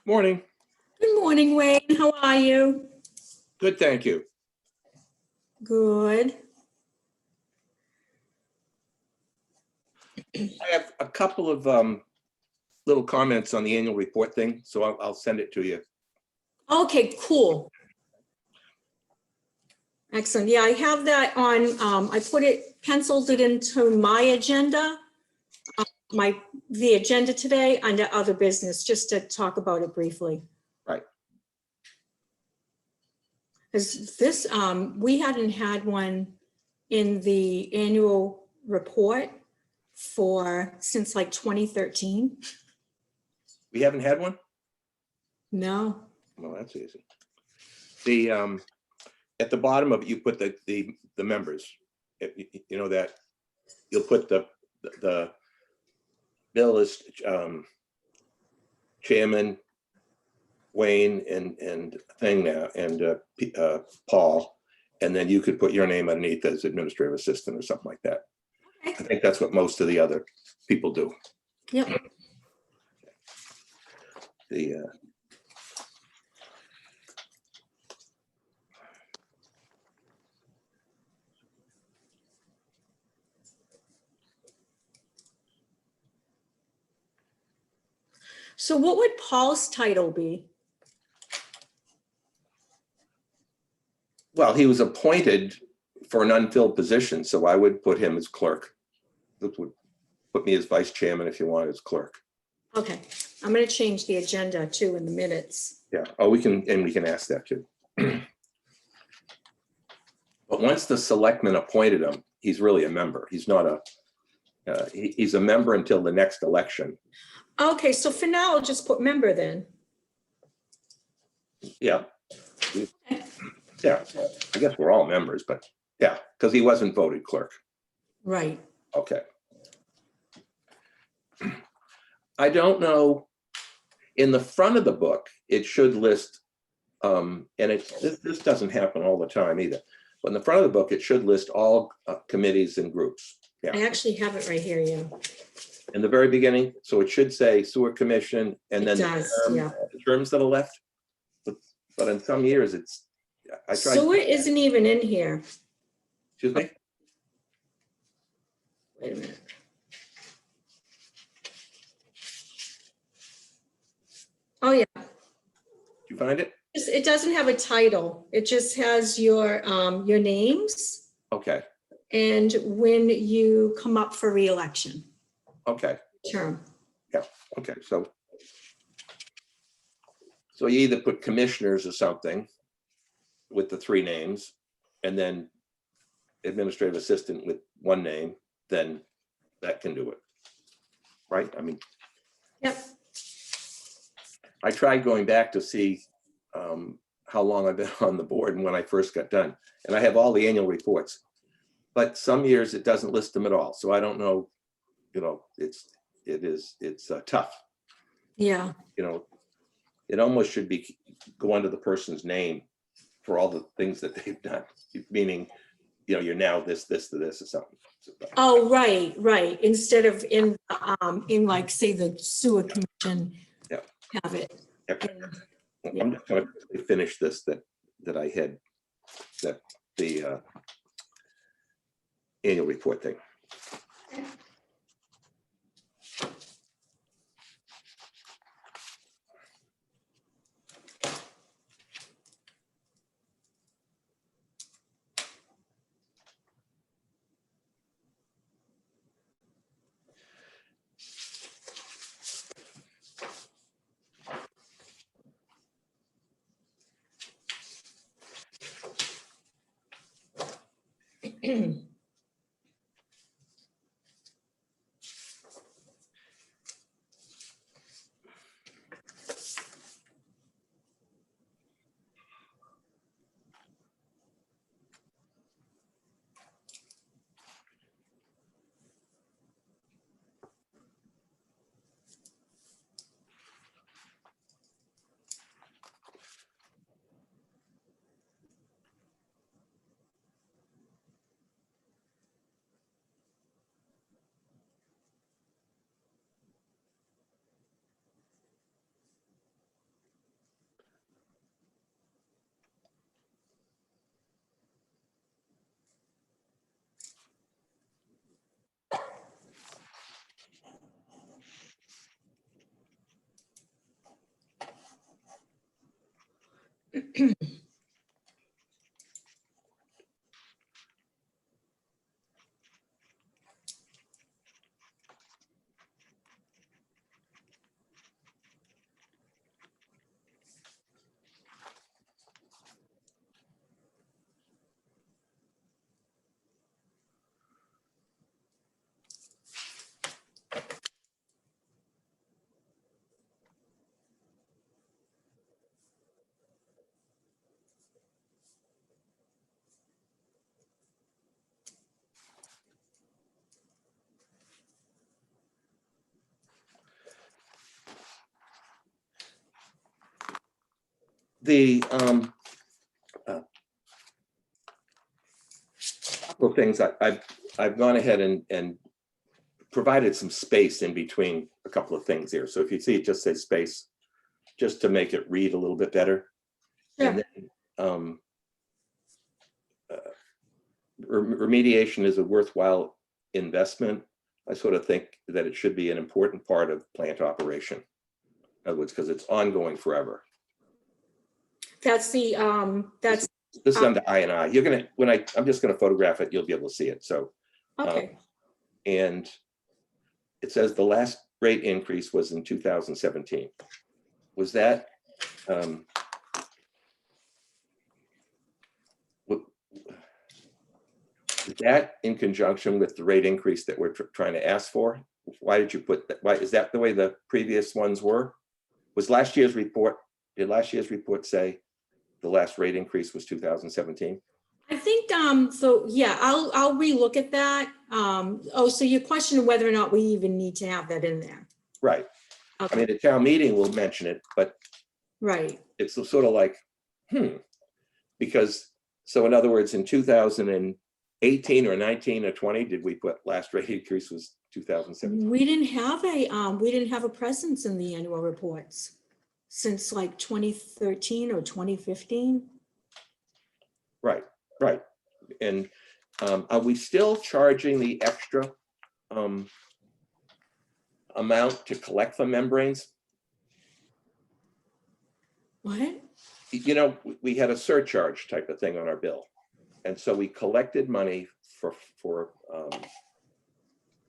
Morning. Good morning, Wayne. How are you? Good, thank you. Good. I have a couple of little comments on the annual report thing, so I'll send it to you. Okay, cool. Excellent. Yeah, I have that on, I penciled it into my agenda, the agenda today under other business, just to talk about it briefly. Right. Because this, we hadn't had one in the annual report since like 2013. We haven't had one? No. Well, that's easy. The at the bottom of it, you put the members. You know that you'll put the Bill is chairman, Wayne and thing now, and Paul, and then you could put your name underneath as administrative assistant or something like that. Okay. I think that's what most of the other people do. Yep. So what would Paul's title be? Well, he was appointed for an unfilled position, so I would put him as clerk. That would put me as vice chairman if you want as clerk. Okay, I'm going to change the agenda too in the minutes. Yeah. Oh, we can ask that too. But once the selectmen appointed him, he's really a member. He's not he's a member until the next election. Okay, so for now, I'll just put member then. Yeah. Yeah. I guess we're all members, but yeah, because he wasn't voted clerk. Right. Okay. I don't know. In the front of the book, it should list, and this doesn't happen all the time either. But in the front of the book, it should list all committees and groups. Yeah. I actually have it right here, yeah. In the very beginning, so it should say sewer commission, and then yeah. the terms that are left. But in some years, it's. Sewer isn't even in here. Excuse me. Wait a minute. Oh yeah. Did you find it? It doesn't have a title. It just has your names Okay. and when you come up for re-election. Okay. Term. Yeah. Okay. So you either put commissioners or something with the three names, and then administrative assistant with one name, then that can do it. Right? I mean. Yep. I tried going back to see how long I've been on the board and when I first got done. And I have all the annual reports. But some years it doesn't list them at all. So I don't know, you know, it's tough. Yeah. You know, it almost should go under the person's name for all the things that they've done. Meaning, you know, you're now this to this or something. Oh, right. Instead of in like, say, the sewer commission. Yeah. Have it. Okay. I'm just going to finish this that I had, that the annual report thing. The couple of things I've gone ahead and provided some space in between a couple of things here. So if you see it just says space, just to make it read a little bit better. Sure. And then, remediation is a worthwhile investment. I sort of think that it should be an important part of plant operation. In other words, because it's ongoing forever. That's the, that's, This is under I&I. You're gonna, I'm just gonna photograph it, you'll be able to see it. So, okay. and it says the last rate increase was in 2017. Was that, is that in conjunction with the rate increase that we're trying to ask for? Why did you put that? Why is that the way the previous ones were? Was last year's report, did last year's report say the last rate increase was 2017? I think, so yeah, I'll relook at that. Oh, so your question of whether or not we even need to have that in there. Right. Okay. I mean, the town meeting will mention it, but Right. it's sort of like, because, so in other words, in 2018 or 19 or 20, did we put last rate increase was 2017? We didn't have a presence in the annual reports since like 2013 or 2015. Right, right. And are we still charging the extra amount to collect the membranes? What? You know, we had a surcharge type of thing on our bill. And so we collected money for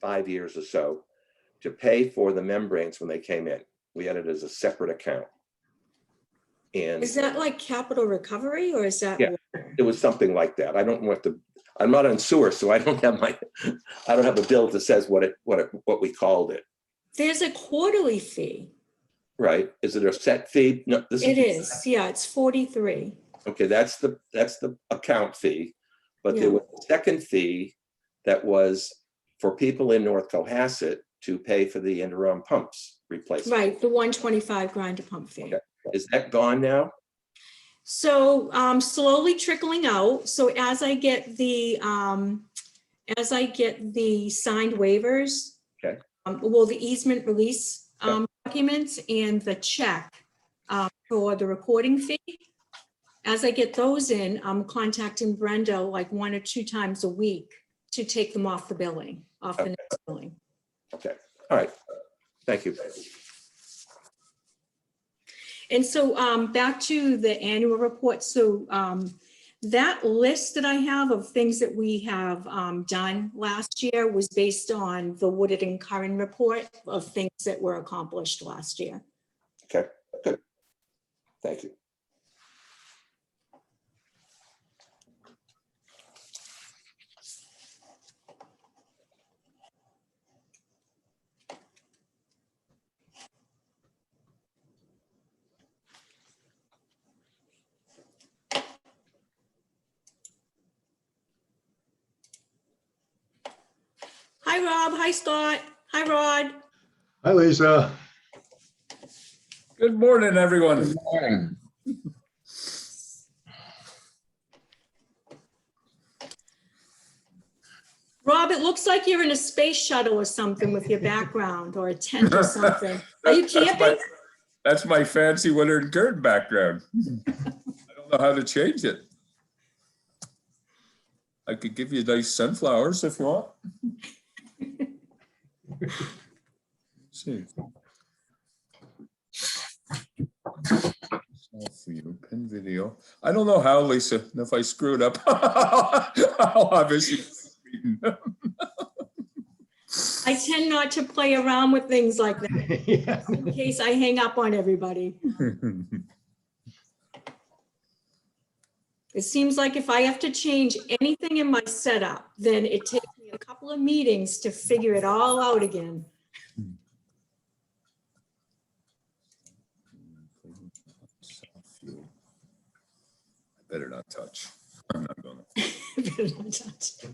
5 years or so to pay for the membranes when they came in. We had it as a separate account. And Is that like capital recovery or is that? Yeah. It was something like that. I don't want to, I'm not on sewer, so I don't have a bill that says what we called it. There's a quarterly fee. Right? Is it a set fee? No, this It is, yeah, it's 43. Okay, that's the account fee. But Yeah. there was a second fee that was for people in North Cohasset to pay for the interim pumps replacement. Right, the 125 grinder pump fee. Okay. Is that gone now? So slowly trickling out. So as I get the signed waivers, Okay. Well, the easement release Yeah. documents and the check for the recording fee. As I get those in, I'm contacting Brenda like 1 or 2 times a week to take them off the billing, off the next billing. Okay, all right. Thank you. And so back to the annual report. So that list that I have of things that we have done last year was based on the Woodard and Curran report of things that were accomplished last year. Okay, good. Thank you. Hi, Rob. Hi, Scott. Hi, Rod. Hi, Lisa. Good morning, everyone. Good morning. Rob, it looks like you're in a space shuttle or something with your background or a tent or something. Are you camping? That's my fancy Woodard and Curran background. I don't know how to change it. I could give you nice sunflowers if you want. Let's see. All for you, pin video. I don't know how, Lisa, if I screwed up, I'll have issues. I tend not to play around with things like that Yeah. in case I hang up on everybody. It seems like if I have to change anything in my setup, then it takes me a couple of meetings to figure it all out again. Better not touch. I'm not gonna.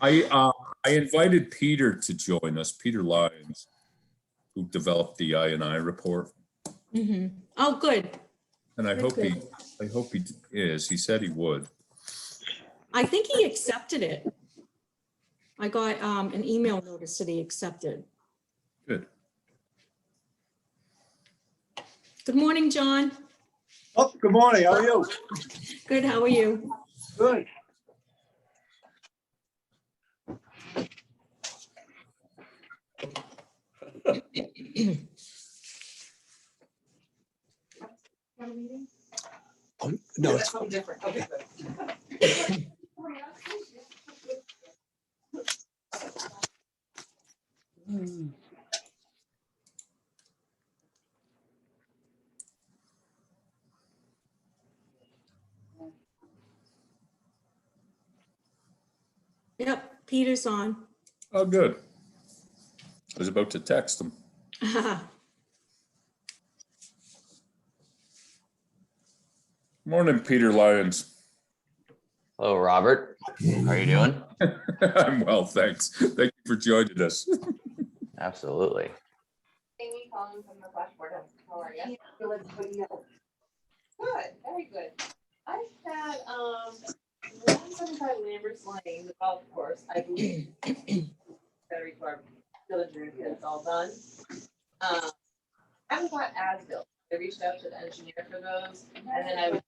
I invited Peter to join us, Peter Lyons, who developed the I&I report. Mhm. Oh, good. And I Good, hope he good. is. He said he would. I think he accepted it. I got an email notice that he accepted. Good. Good morning, John. Oh, good morning. How are you? Good, how are you? Good. No, it's different. Okay, Yep, Peter's on. Oh, good. I was about to text him. Morning, Peter Lyons. Hello, Robert. How are you doing? I'm well, thanks. Thank you for joining us. Absolutely. Amy calling from the Flashboard. How are you? Good, very good. I had, 175 Lambert's Lane, the golf course, I believe. Gotta record village review, it's all done. I haven't got as-built. I reached out to the engineer for those, and then I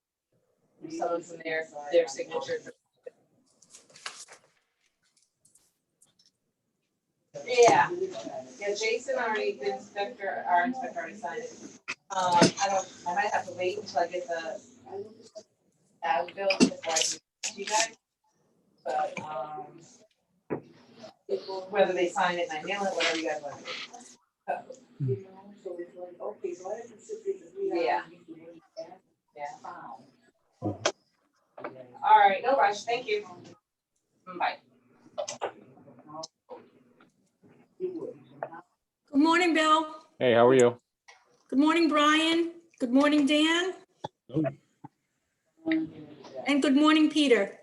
someone from their signature. Yeah, Jason already, our inspector already signed it. I might have to wait until I get the as-built before I can to you guys. But, whether they sign it and I mail it, whatever you guys want to do. Yeah. Yeah. All right, no rush, thank you. Bye. Good morning, Bill. Hey, how are you? Good morning, Brian. Good morning, Dan. And good morning, Peter.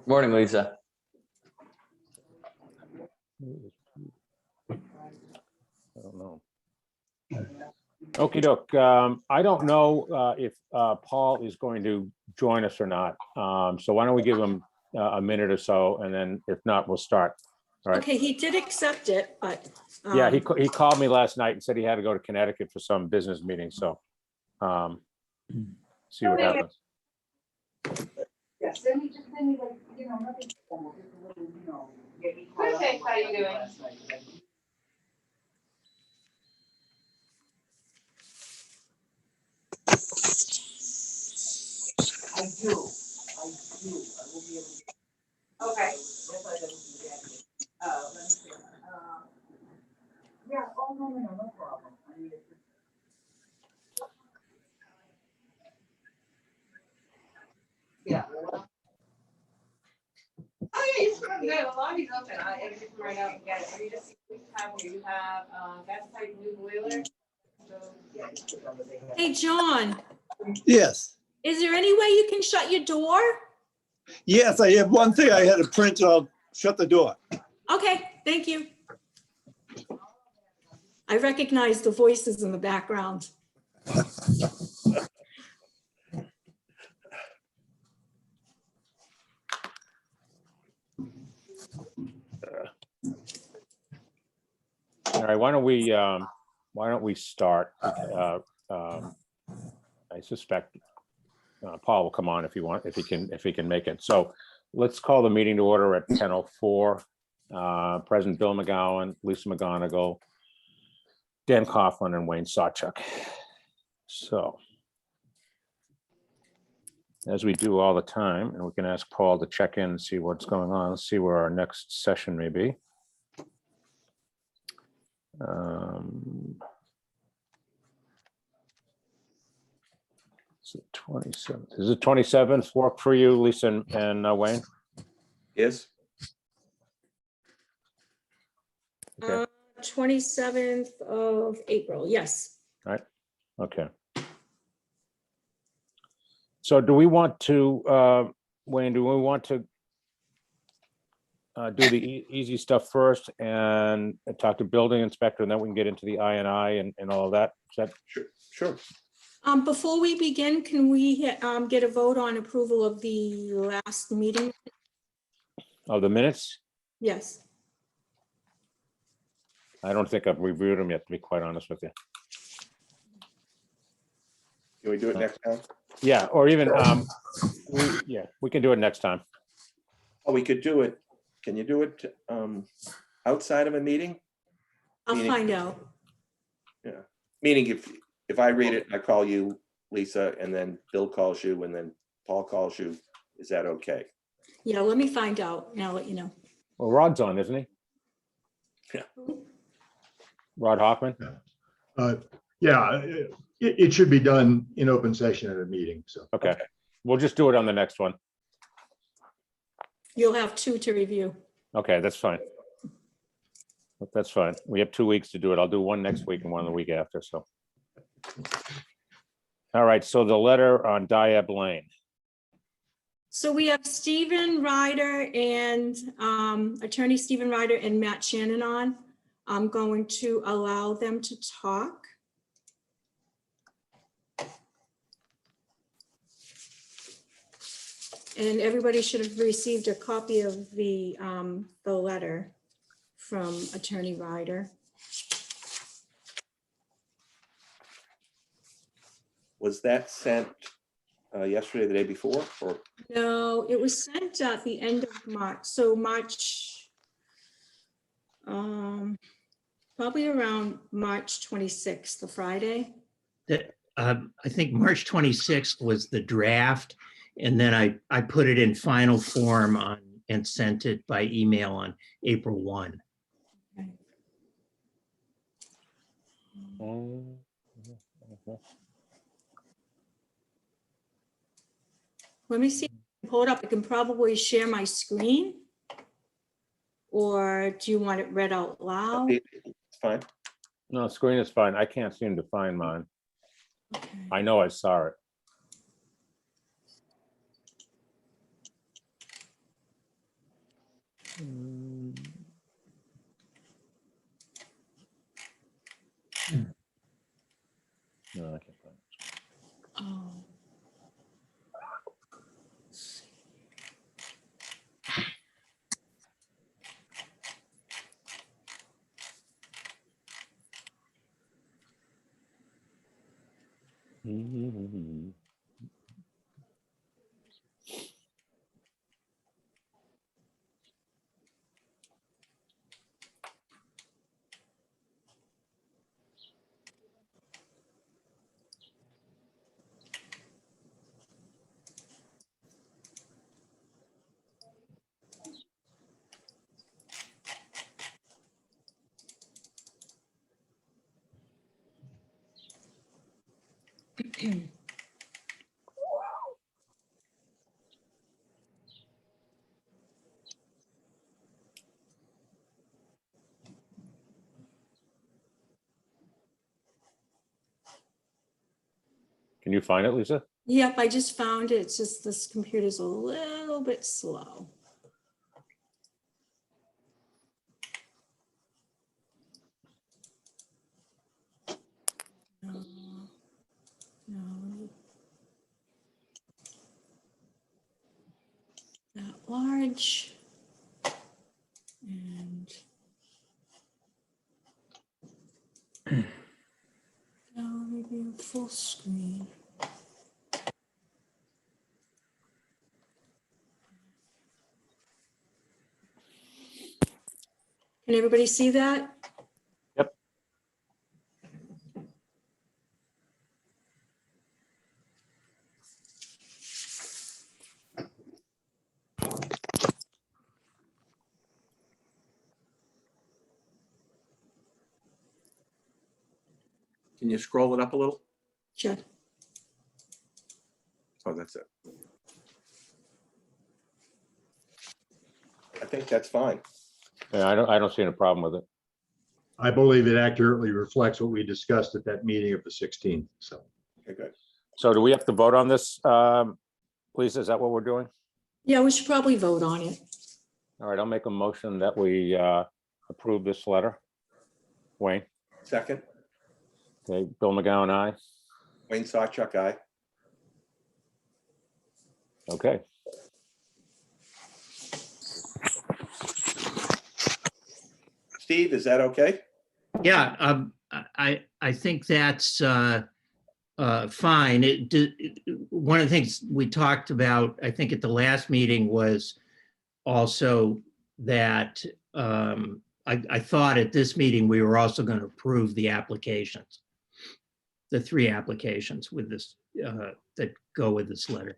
Morning, Lisa. I don't know. Okey doke. I don't know if Paul is going to join us or not. So why don't we give him a minute or so, and then if not, we'll start. All right. Okay, he did accept it, but. Yeah, he called me last night and said he had to go to Connecticut for some business meeting, so see what happens. Yeah, send me, just send me like, nothing formal, just a little, get me. Okay, how you doing? I do. I will be able to. Okay. Yes, I do. Oh, let me see. Yeah, oh, no problem. I mean, it's just. Yeah. Oh, yeah, you just grab it. A lot of these open. I just come right out and get it. So you just have where you have, that's how you new boiler. So, yeah. Hey, John, yes. is there any way you can shut your door? Yes, I have one thing I had to print. I'll shut the door. Okay, thank you. I recognize the voices in the background. All right, why don't we start? I suspect Paul will come on if he can make it. So let's call the meeting to order at 10:04. President Bill McGowan, Lisa McGonigal, Dan Coughlin, and Wayne Sawchuk. So, as we do all the time, and we can ask Paul to check in and see what's going on, see where our next session may be. So 27th, is it 27th work for you, Lisa and Wayne? Yes, 27th of April, yes. Okay. So do we want to, Wayne, do we want to do the easy stuff first and talk to building inspector, and then we can get into the I and all of that? Is that, sure. Before we begin, can we get a vote on approval of the last meeting? oh, the minutes? Yes. I don't think I've reviewed them yet, to be quite honest with you. Can we do it next time? Yeah, or even, we can do it next time. Oh, we could do it. Can you do it outside of a meeting? I'll Meeting. find out. Meaning if I read it, I call you, Lisa, and then Bill calls you, and then Paul calls you, is that okay? Yeah, let me find out and I'll let you know. Well, Rod's on, isn't he? Yeah. Rod Hoffman? Yeah, it should be done in open session at a meeting, so. Okay, we'll just do it on the next one. You'll have 2 to review. Okay, that's fine. That's fine. We have 2 weeks to do it. I'll do one next week and one the week after, so. All right, so the letter on Diab Lane. So we have Stephen Ryder and Attorney Stephen Ryder and Matt Shannon on. I'm going to allow them to talk. And everybody should have received a copy of the letter from Attorney Ryder. Was that sent yesterday, or the day before, or? No, it was sent at the end of March, so March, probably around March 26th, the Friday. I think March 26th was the draft, and then I put it in final form on and sent it by email on April 1. Let me see, if I can pull it up. I can probably share my screen. Or do you want it read out loud? It's fine. No, screen is fine. I can't seem to find mine. Okay. I know I saw it. No, I can't find it. Oh. Can you find it, Lisa? Yep, I just found it. It's just this computer's a little bit slow. No. That large. And now maybe a full screen. Can everybody see that? Yep. Can you scroll it up a little? Sure. Oh, that's it. I think that's fine. Yeah, I don't see any problem with it. I believe it accurately reflects what we discussed at that meeting of the 16th. So Okay, good. So do we have to vote on this? Lisa, is that what we're doing? Yeah, we should probably vote on it. All right, I'll make a motion that we approve this letter. Wayne, Second, okay, Bill McGowan, aye. Wayne Sawchuck, aye. Okay. Steve, is that okay? Yeah, I think that's fine. One of the things we talked about, I think at the last meeting, was also that I thought at this meeting, we were also going to approve the applications, the 3 applications with this, that go with this letter.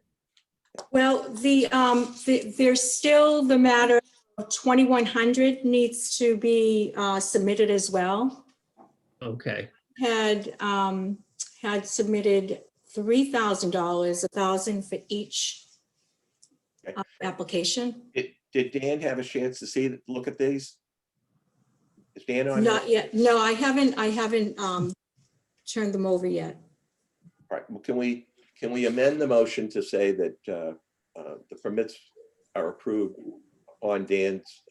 Well, there's still the matter of 2100 needs to be submitted as well. Okay, Had submitted $3,000, $1,000 for each Okay. application. Did Dan have a chance to look at these? Is Dan on? here? Not yet. No, I haven't turned them over yet. All right, well, can we amend the motion to say that the permits are approved on Dan's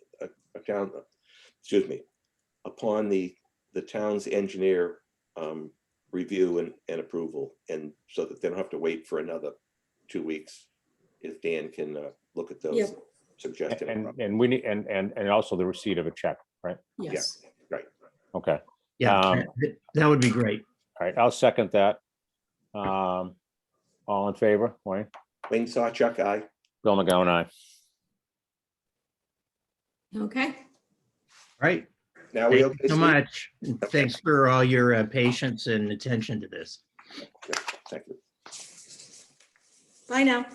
account, excuse me, upon the town's engineer review and approval, and so that they don't have to wait for another 2 weeks if Dan can look at those Yep. suggested. And we need, and also the receipt of a check, right? Yes. Right. Okay, yeah, that would be great. all right, I'll second that. All in favor, Wayne? Wayne Sawchuck, aye. Bill McGowan, aye. Okay. Right. Now we Thank okay? you so Steve? much. Thanks for all your patience and attention to this. Okay, thank you. Bye now.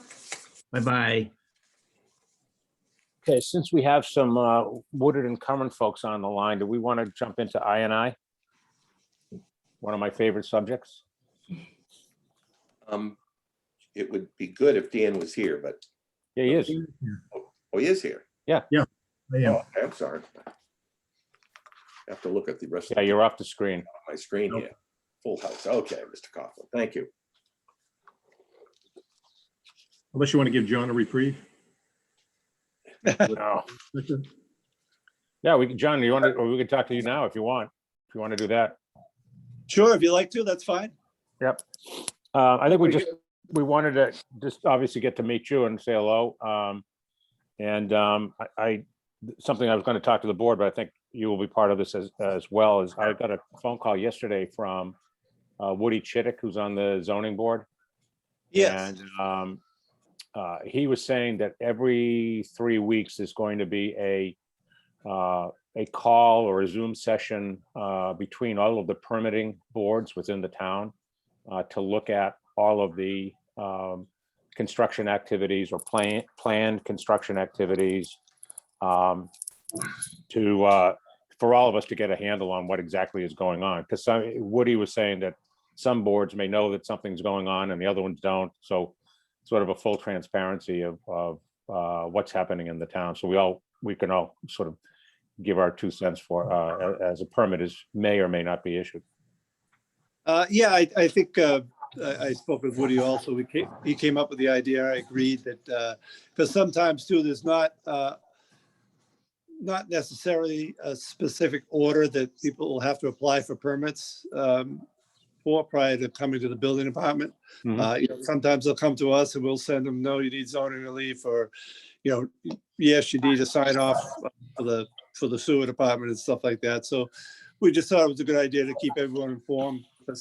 Bye-bye. Okay, since we have some Woodard and Curran folks on the line, do we want to jump into I&I? One of my favorite subjects. It would be good if Dan was here, but, Yeah, he is. oh, he is here. I am. Oh, okay, I'm sorry. Have to look at the rest Yeah, of you're off the screen. my screen here. Full house. Okay, Mr. Coughlin, thank you. Unless you want to give John a reprieve. No. Yeah, John, you want to, or we can talk to you now if you want to do that. Sure, if you like to, that's fine. Yep. I think we wanted to just obviously get to meet you and say hello. Something I was going to talk to the board, but I think you will be part of this as well, is I got a phone call yesterday from Woody Chittick, who's on the zoning board. Yes. And he was saying that every 3 weeks is going to be a call or a Zoom session between all of the permitting boards within the town to look at all of the construction activities or planned construction activities for all of us to get a handle on what exactly is going on. Because Woody was saying that some boards may know that something's going on and the other ones don't. So sort of a full transparency of what's happening in the town. So we can all sort of give our 2 cents for as a permit may or may not be issued. Yeah, I think I spoke with Woody also. He came up with the idea. I agreed that, because sometimes too, there's not necessarily a specific order that people will have to apply for permits for prior to coming to the building department. Sometimes they'll come to us and we'll send them, no, you need zoning relief, or, yes, you need to sign off for the sewer department and stuff like that. So we just thought it was a good idea to keep everyone informed. But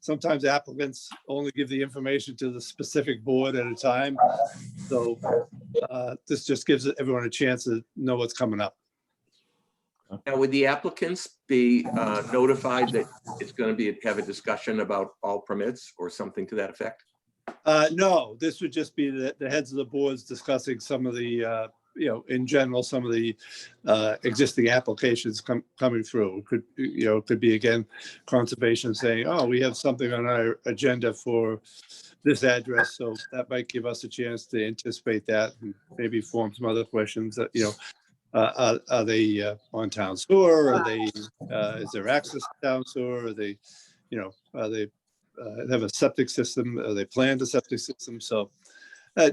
sometimes applicants only give the information to the specific board at a time. So this just gives everyone a chance to know what's coming up. Now, would the applicants be notified that it's going to have a discussion about all permits or something to that effect? No, this would just be the heads of the boards discussing some of the in general, some of the existing applications coming through. Could be again, conservation saying, oh, we have something on our agenda for this address, so that might give us a chance to anticipate that and maybe form some other questions that, are they on town sewer? Are they, is there access to town sewer? Are they, are they have a septic system? Are they planned a septic system? So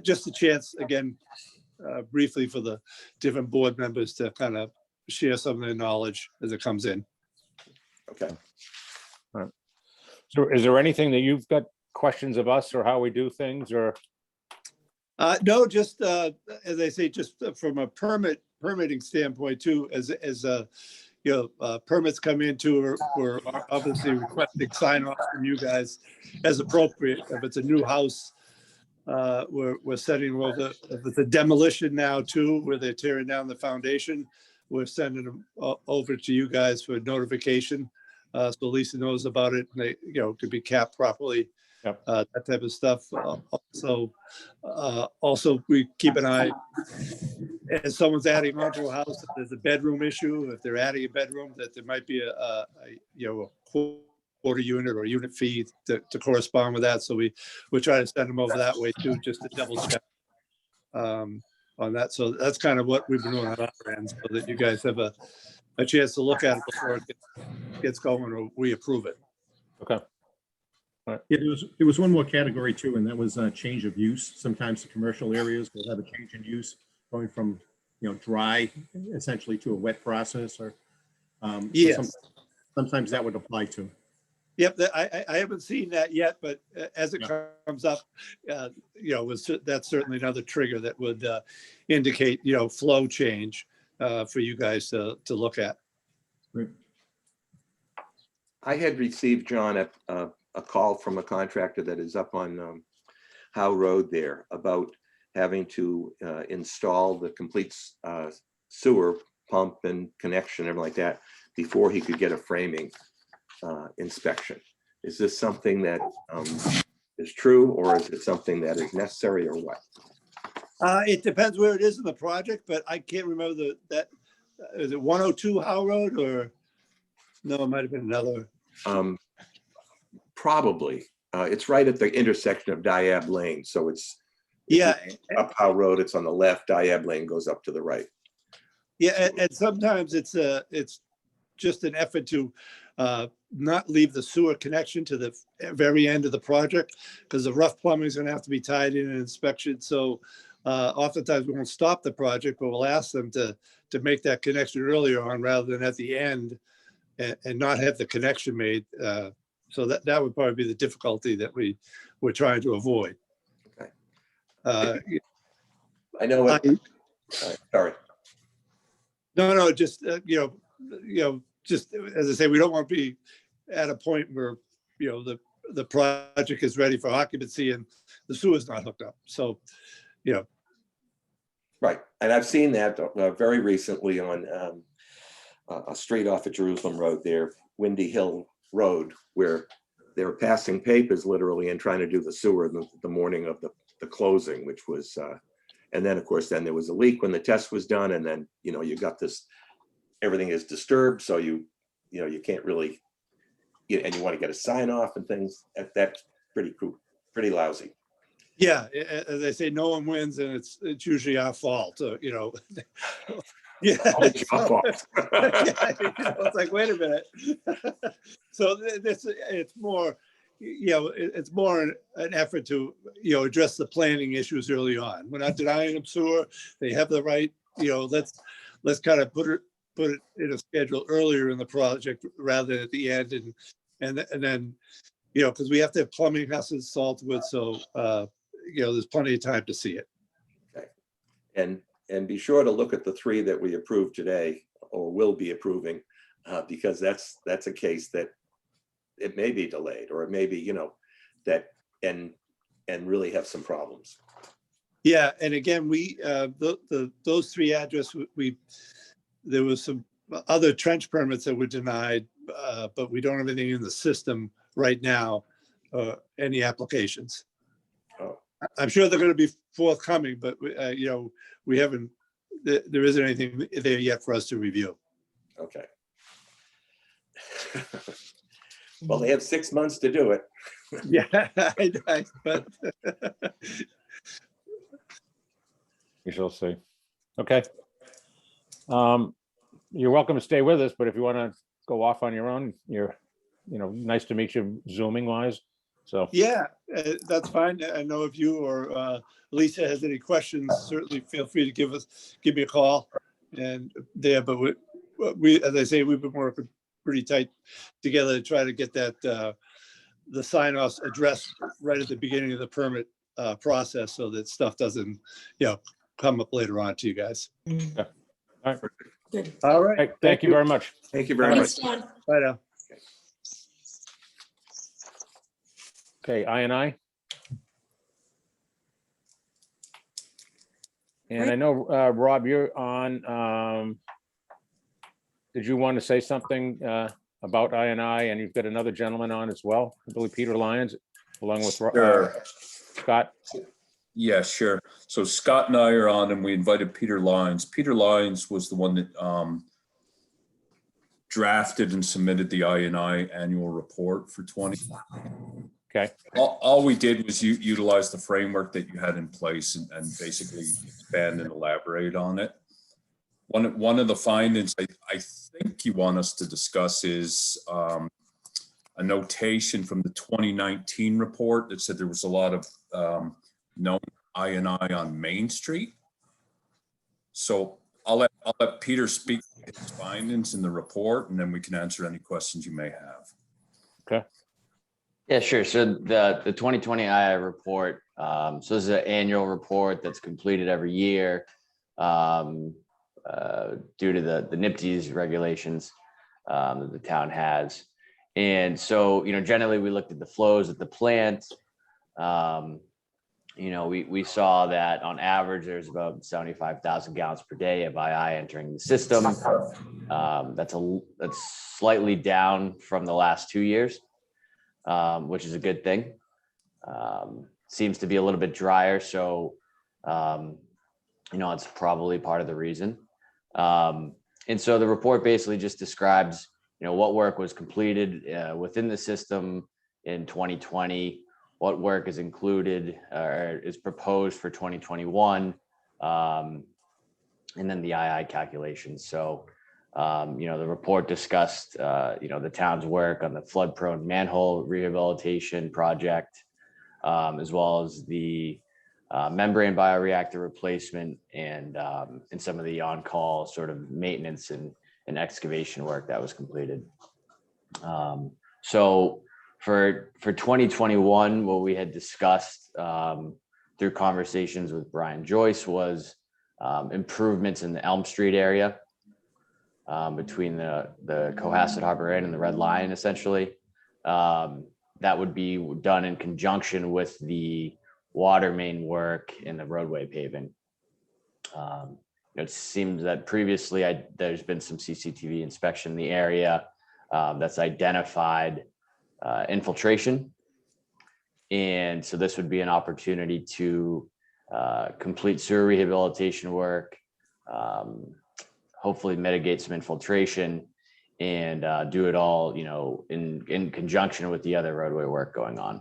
just a chance, again, briefly for the different board members to kind of share some of their knowledge as it comes in. Okay. So is there anything that you've got questions of us or how we do things or? No, just as I say, just from a permitting standpoint too, as permits come into, we're obviously requesting sign off from you guys as appropriate. If it's a new house, we're setting, if it's a demolition now too, where they're tearing down the foundation, we're sending them over to you guys for notification. So Lisa knows about it and they, could be capped properly. Yep. That type of stuff. Also, we keep an eye as someone's adding onto a house, if there's a bedroom issue, if they're adding a bedroom, that there might be a quarter unit or unit fee to correspond with that. So we try to send them over that way too, just to double check on that. So that's kind of what we've been doing on our end, so that you guys have a chance to look at it before it gets going or we approve it. Okay. Yeah, there was one more category too, and that was change of use. Sometimes the commercial areas will have a change in use going from, dry essentially to a wet process or. Yes. Sometimes that would apply to. Yep, I haven't seen that yet, but as it comes up, that's certainly another trigger that would indicate, flow change for you guys to look at. Great. I had received, John, a call from a contractor that is up on Howe Road there about having to install the complete sewer pump and connection, everything like that, before he could get a framing inspection. Is this something that is true, or is it something that is necessary, or what? It depends where it is in the project, but I can't remember is it 102 Howe Road or no, it might have been another. Probably. It's right at the intersection of Diab Lane. So it's up Howe Road, it's on the left, Diab Lane goes up to the right. Yeah, and sometimes it's just an effort to not leave the sewer connection to the very end of the project, because the rough plumbing is going to have to be tied in and inspected. So oftentimes we won't stop the project, but we'll ask them to make that connection earlier on rather than at the end and not have the connection made. So that would probably be the difficulty that we're trying to avoid. Okay. I know what. Sorry. No, just, just as I say, we don't want to be at a point where, the project is ready for occupancy and the sewer is not hooked up. So, Right. And I've seen that very recently on a street off of Jerusalem Road there, Windy Hill Road, where they were passing papers literally and trying to do the sewer the morning of the closing, which was, and then of course, then there was a leak when the test was done. And then, you got this, everything is disturbed. So you can't really, and you want to get a sign off and things. That's pretty lousy. Yeah, as I say, no one wins, and it's usually our fault. Yeah, It's your fault. it's like, wait a minute. So it's more, it's more an effort to address the planning issues early on. We're not denying them sewer; they have the right. Let's kind of put it in a schedule earlier in the project rather than at the end, and then because we have to have plumbing has to installed with, so there's plenty of time to see it. Okay. And be sure to look at the 3 that we approved today or will be approving, because that's a case that it may be delayed, or it may be, that and really have some problems. Yeah, and again, we those 3 addresses, there was some other trench permits that were denied, but we don't have anything in the system right now, any applications. Oh. I'm sure they're going to be forthcoming, but we haven't there isn't anything there yet for us to review. Okay. Well, they have 6 months to do it. Yeah, but We shall see. Okay. You're welcome to stay with us, but if you want to go off on your own, nice to meet you Zooming wise. So, yeah, that's fine. I know if you or Lisa has any questions, certainly feel free to give me a call. And there, but we, as I say, we've been working pretty tight together to try to get that the sign-offs addressed right at the beginning of the permit process, so that stuff doesn't, come up later on to you guys. all right. Good. All right. Hey, thank you very much. Thank you very much. Thanks, John. Bye now. Okay, I. And I know, Rob, you're on. Did you want to say something about I, and you've got another gentleman on as well, I believe Peter Lyons, along with Sure. Scott? Yeah, sure. So Scott and I are on, and we invited Peter Lyons. Peter Lyons was the one that drafted and submitted the I annual report for 20. Okay, All we did was utilize the framework that you had in place and basically expand and elaborate on it. One of the findings I think you want us to discuss is a notation from the 2019 report that said there was a lot of known I on Main Street. So I'll let Peter speak to his findings in the report, and then we can answer any questions you may have. okay, Yeah, sure. So the 2020 II report, so this is an annual report that's completed every year due to the NIPTES regulations that the town has. And so, generally we looked at the flows at the plant. We saw that on average, there's about 75,000 gallons per day of II entering the system. That's slightly down from the last 2 years, which is a good thing. Seems to be a little bit drier, so it's probably part of the reason. And so the report basically just describes, what work was completed within the system in 2020. What work is included or is proposed for 2021, and then the II calculations. So, the report discussed, the town's work on the flood-prone manhole rehabilitation project, as well as the membrane bioreactor replacement and some of the on-call sort of maintenance and excavation work that was completed. So for 2021, what we had discussed through conversations with Brian Joyce was improvements in the Elm Street area between the Cohasset Harbor Inn and the Red Lion, essentially. That would be done in conjunction with the water main work and the roadway paving. It seems that previously there's been some CCTV inspection in the area that's identified infiltration. And so this would be an opportunity to complete sewer rehabilitation work, hopefully mitigate some infiltration, and do it all, in conjunction with the other roadway work going on.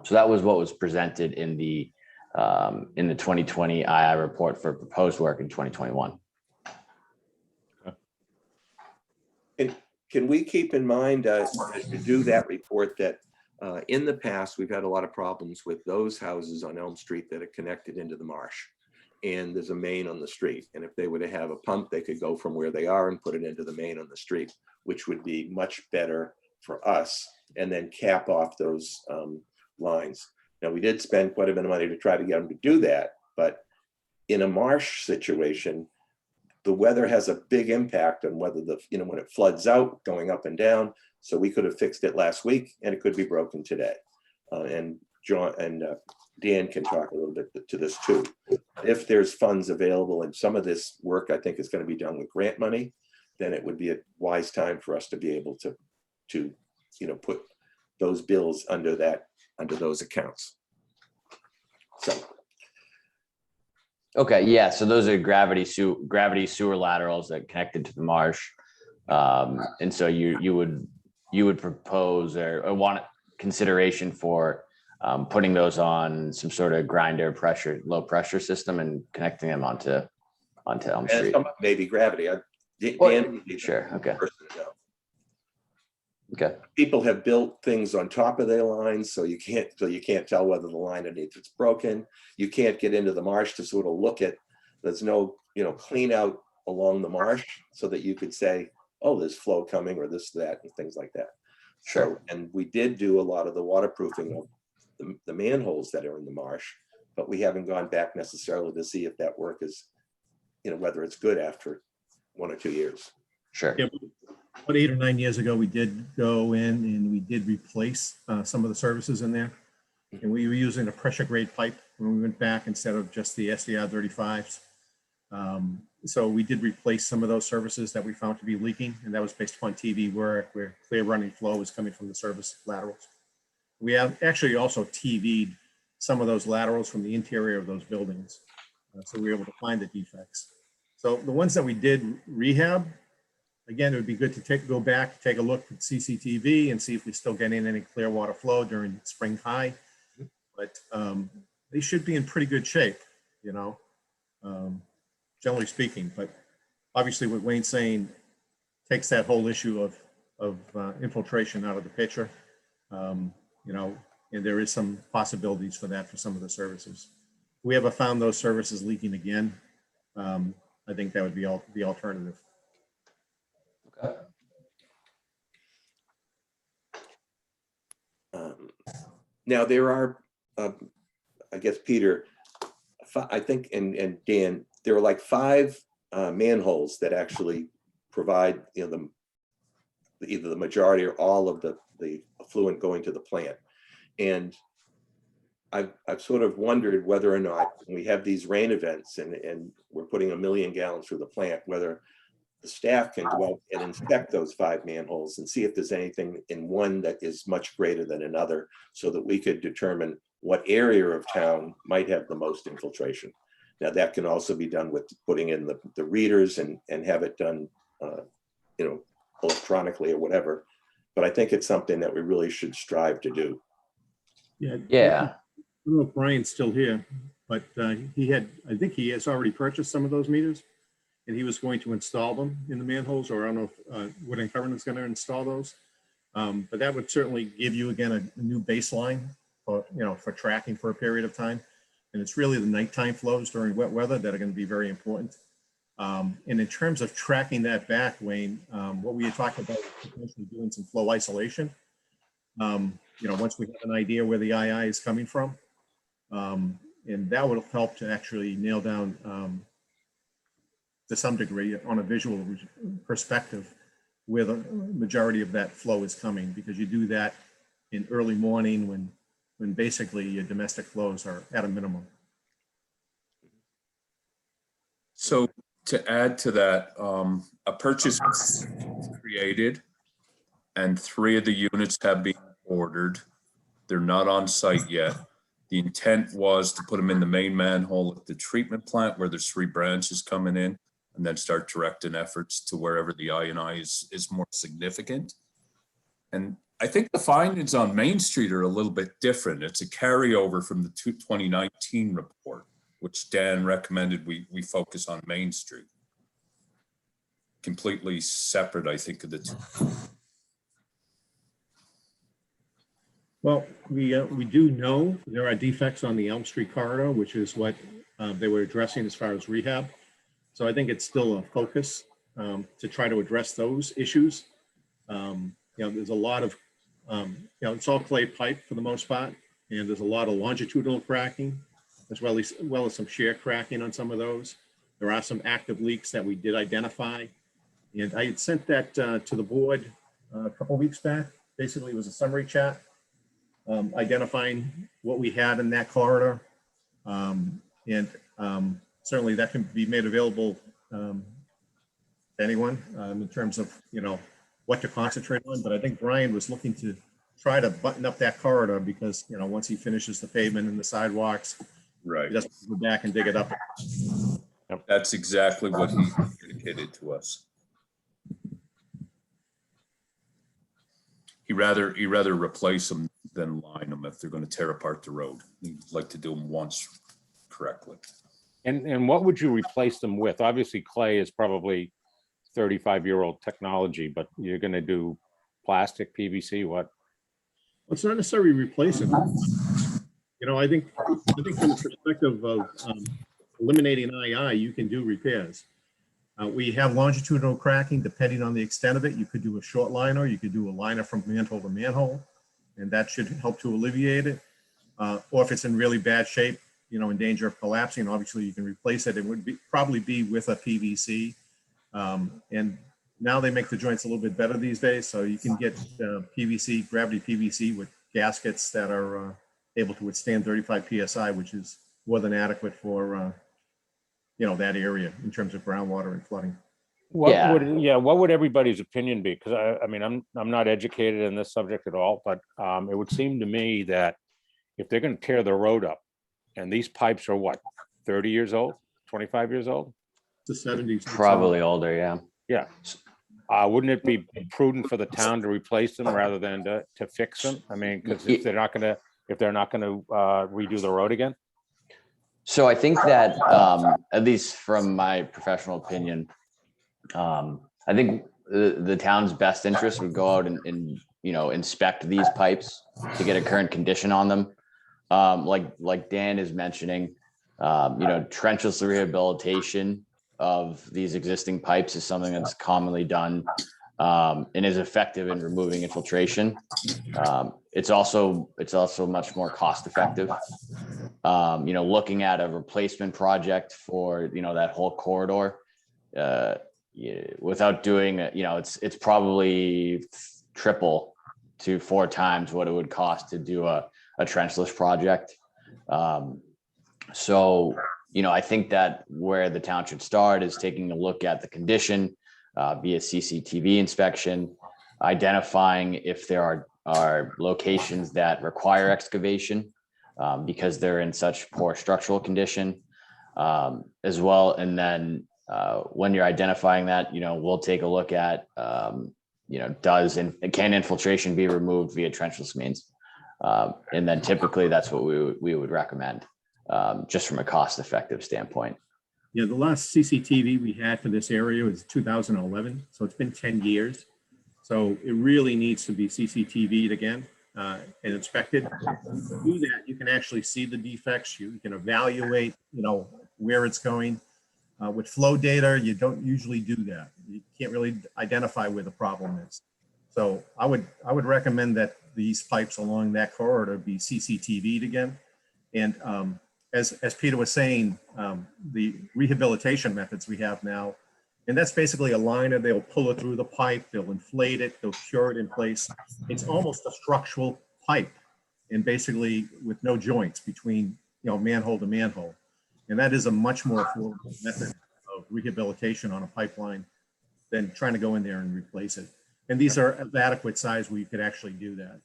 So that was what was presented in the 2020 II report for proposed work in 2021. And can we keep in mind as we do that report that in the past, we've had a lot of problems with those houses on Elm Street that are connected into the marsh. And there's a main on the street. And if they were to have a pump, they could go from where they are and put it into the main on the street, which would be much better for us, and then cap off those lines. Now, we did spend quite a bit of money to try to get them to do that, but in a marsh situation, the weather has a big impact on whether when it floods out, going up and down. So we could have fixed it last week and it could be broken today. And John and Dan can talk a little bit to this too. If there's funds available, and some of this work I think is going to be done with grant money, then it would be a wise time for us to be able to put those bills under those accounts. So Okay, yeah, so those are gravity sewer laterals that connected to the marsh. And so you would propose or want consideration for putting those on some sort of grinder pressure, low pressure system and connecting them onto Elm And Street. maybe gravity. Well, Dan would be the sure, okay. person to know. Okay, People have built things on top of their lines, so you can't tell whether the line underneath it's broken. You can't get into the marsh to sort of look at, there's no, clean out along the marsh so that you could say, oh, there's flow coming or this, that, and things like that. So, Sure. and we did do a lot of the waterproofing of the manholes that are in the marsh, but we haven't gone back necessarily to see if that work is, whether it's good after 1 or 2 years. sure. Yeah, about 8 or 9 years ago, we did go in and we did replace some of the services in there. And we were using a pressure grade pipe when we went back instead of just the SDR 35s. So we did replace some of those services that we found to be leaking, and that was based upon TV work where clear running flow was coming from the service laterals. We have actually also TV'd some of those laterals from the interior of those buildings. So we were able to find the defects. So the ones that we did rehab, again, it would be good to go back, take a look at CCTV and see if we're still getting any clear water flow during spring high. But they should be in pretty good shape, generally speaking. But obviously what Wayne's saying takes that whole issue of infiltration out of the picture, and there is some possibilities for that for some of the services. If we ever found those services leaking again, I think that would be the alternative. Now there are, I guess, Peter, I think, and Dan, there are like 5 manholes that actually provide, either the majority or all of the effluent going to the plant. And I've sort of wondered whether or not when we have these rain events and we're putting 1 million gallons through the plant, whether the staff can go out and inspect those 5 manholes and see if there's anything in one that is much greater than another, so that we could determine what area of town might have the most infiltration. Now that can also be done with putting in the readers and have it done, electronically or whatever. But I think it's something that we really should strive to do. Yeah. I don't know if Brian's still here, but I think he has already purchased some of those meters, and he was going to install them in the manholes, or I don't know if Wood and Curran is going to install those. But that would certainly give you, again, a new baseline for tracking for a period of time. And it's really the nighttime flows during wet weather that are going to be very important. And in terms of tracking that back, Wayne, what we had talked about was potentially doing some flow isolation. Once we have an idea where the II is coming from, and that would help to actually nail down to some degree on a visual perspective where the majority of that flow is coming, because you do that in early morning when basically your domestic flows are at a minimum. So to add to that, a purchase was created and 3 of the units have been ordered. They're not on site yet. The intent was to put them in the main manhole at the treatment plant where there's 3 branches coming in, and then start directing efforts to wherever the I&I is more significant. And I think the findings on Main Street are a little bit different. It's a carryover from the 2019 report, which Dan recommended we focus on Main Street. Completely separate, I think, of the 2. Well, we do know there are defects on the Elm Street corridor, which is what they were addressing as far as rehab. So I think it's still a focus to try to address those issues. There's a lot of, it's all clay pipe for the most part, and there's a lot of longitudinal cracking, as well as some shear cracking on some of those. There are some active leaks that we did identify, and I had sent that to the board a couple of weeks back. Basically, it was a summary chat identifying what we had in that corridor, and certainly that can be made available to anyone in terms of, what to concentrate on. But I think Brian was looking to try to button up that corridor because, once he finishes the pavement and the sidewalks Right. He doesn't go back and dig it up. That's exactly what he communicated to us. He rather replace them than line them if they're going to tear apart the road. He'd like to do them once correctly. And what would you replace them with? Obviously, clay is probably 35-year-old technology, but you're going to do plastic, PVC, what? Well, it's not necessarily replacing them. You know, I think from the perspective of eliminating II, you can do repairs. We have longitudinal cracking depending on the extent of it. You could do a short liner, you could do a liner from manhole to manhole, and that should help to alleviate it. Or if it's in really bad shape, you know, in danger of collapsing, obviously you can replace it. It would probably be with a PVC. And now they make the joints a little bit better these days, so you can get PVC, gravity PVC with gaskets that are able to withstand 35 PSI, which is more than adequate for, you know, that area in terms of groundwater and flooding. What would everybody's opinion be? Because I mean, I'm not educated in this subject at all, but it would seem to me that if they're going to tear the road up, and these pipes are what, 30 years old, 25 years old? The 70s. Probably older, yeah. Yeah. Wouldn't it be prudent for the town to replace them rather than to fix them? I mean, because if they're not gonna redo the road again. So I think that, at least from my professional opinion, I think the town's best interest would go out and you know, inspect these pipes to get a current condition on them. Like Dan is mentioning, you know, trenchless rehabilitation of these existing pipes is something that's commonly done and is effective in removing infiltration. It's also much more cost effective. You know, looking at a replacement project for, you know, that whole corridor, without doing, you know, it's probably triple to 4 times what it would cost to do a trenchless project. So, you know, I think that where the town should start is taking a look at the condition via CCTV inspection, identifying if there are locations that require excavation because they're in such poor structural condition as well. And then when you're identifying that, you know, we'll take a look at, you know, can infiltration be removed via trenchless means? And then typically that's what we would recommend, just from a cost-effective standpoint. Yeah, the last CCTV we had for this area was 2011, so it's been 10 years. So it really needs to be CCTV'd again and inspected. To do that, you can actually see the defects. You can evaluate, you know, where it's going. With flow data, you don't usually do that. You can't really identify where the problem is. So I would recommend that these pipes along that corridor be CCTV'd again. And as Peter was saying, the rehabilitation methods we have now, and that's basically a liner. They'll pull it through the pipe, they'll inflate it, they'll cure it in place. It's almost a structural pipe, and basically with no joints between, you know, manhole to manhole. And that is a much more affordable method of rehabilitation on a pipeline than trying to go in there and replace it. And these are of adequate size where you could actually do that.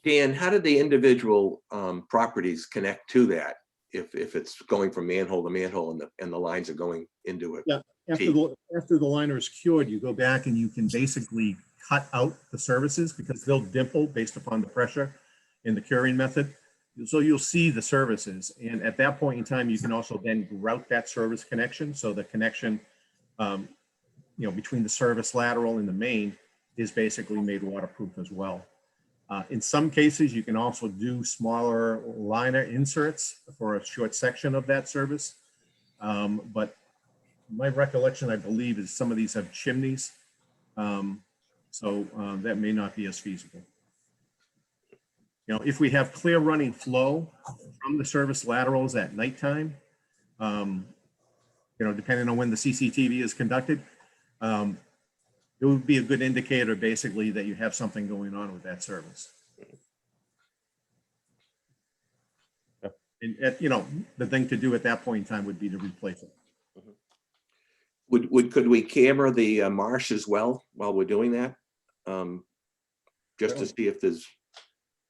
Dan, how do the individual properties connect to that? If it's going from manhole to manhole and the lines are going into it? Yeah, after the liner is cured, you go back and you can basically cut out the services because they'll dimple based upon the pressure in the curing method. So you'll see the services. And at that point in time, you can also then route that service connection. So the connection, you know, between the service lateral and the main is basically made waterproof as well. In some cases, you can also do smaller liner inserts for a short section of that service. But my recollection, I believe, is some of these have chimneys. So that may not be as feasible. You know, if we have clear running flow from the service laterals at nighttime, you know, depending on when the CCTV is conducted, it would be a good indicator basically that you have something going on with that service. And you know, the thing to do at that point in time would be to replace it. Could we camera the marsh as well while we're doing that? Just to see if there's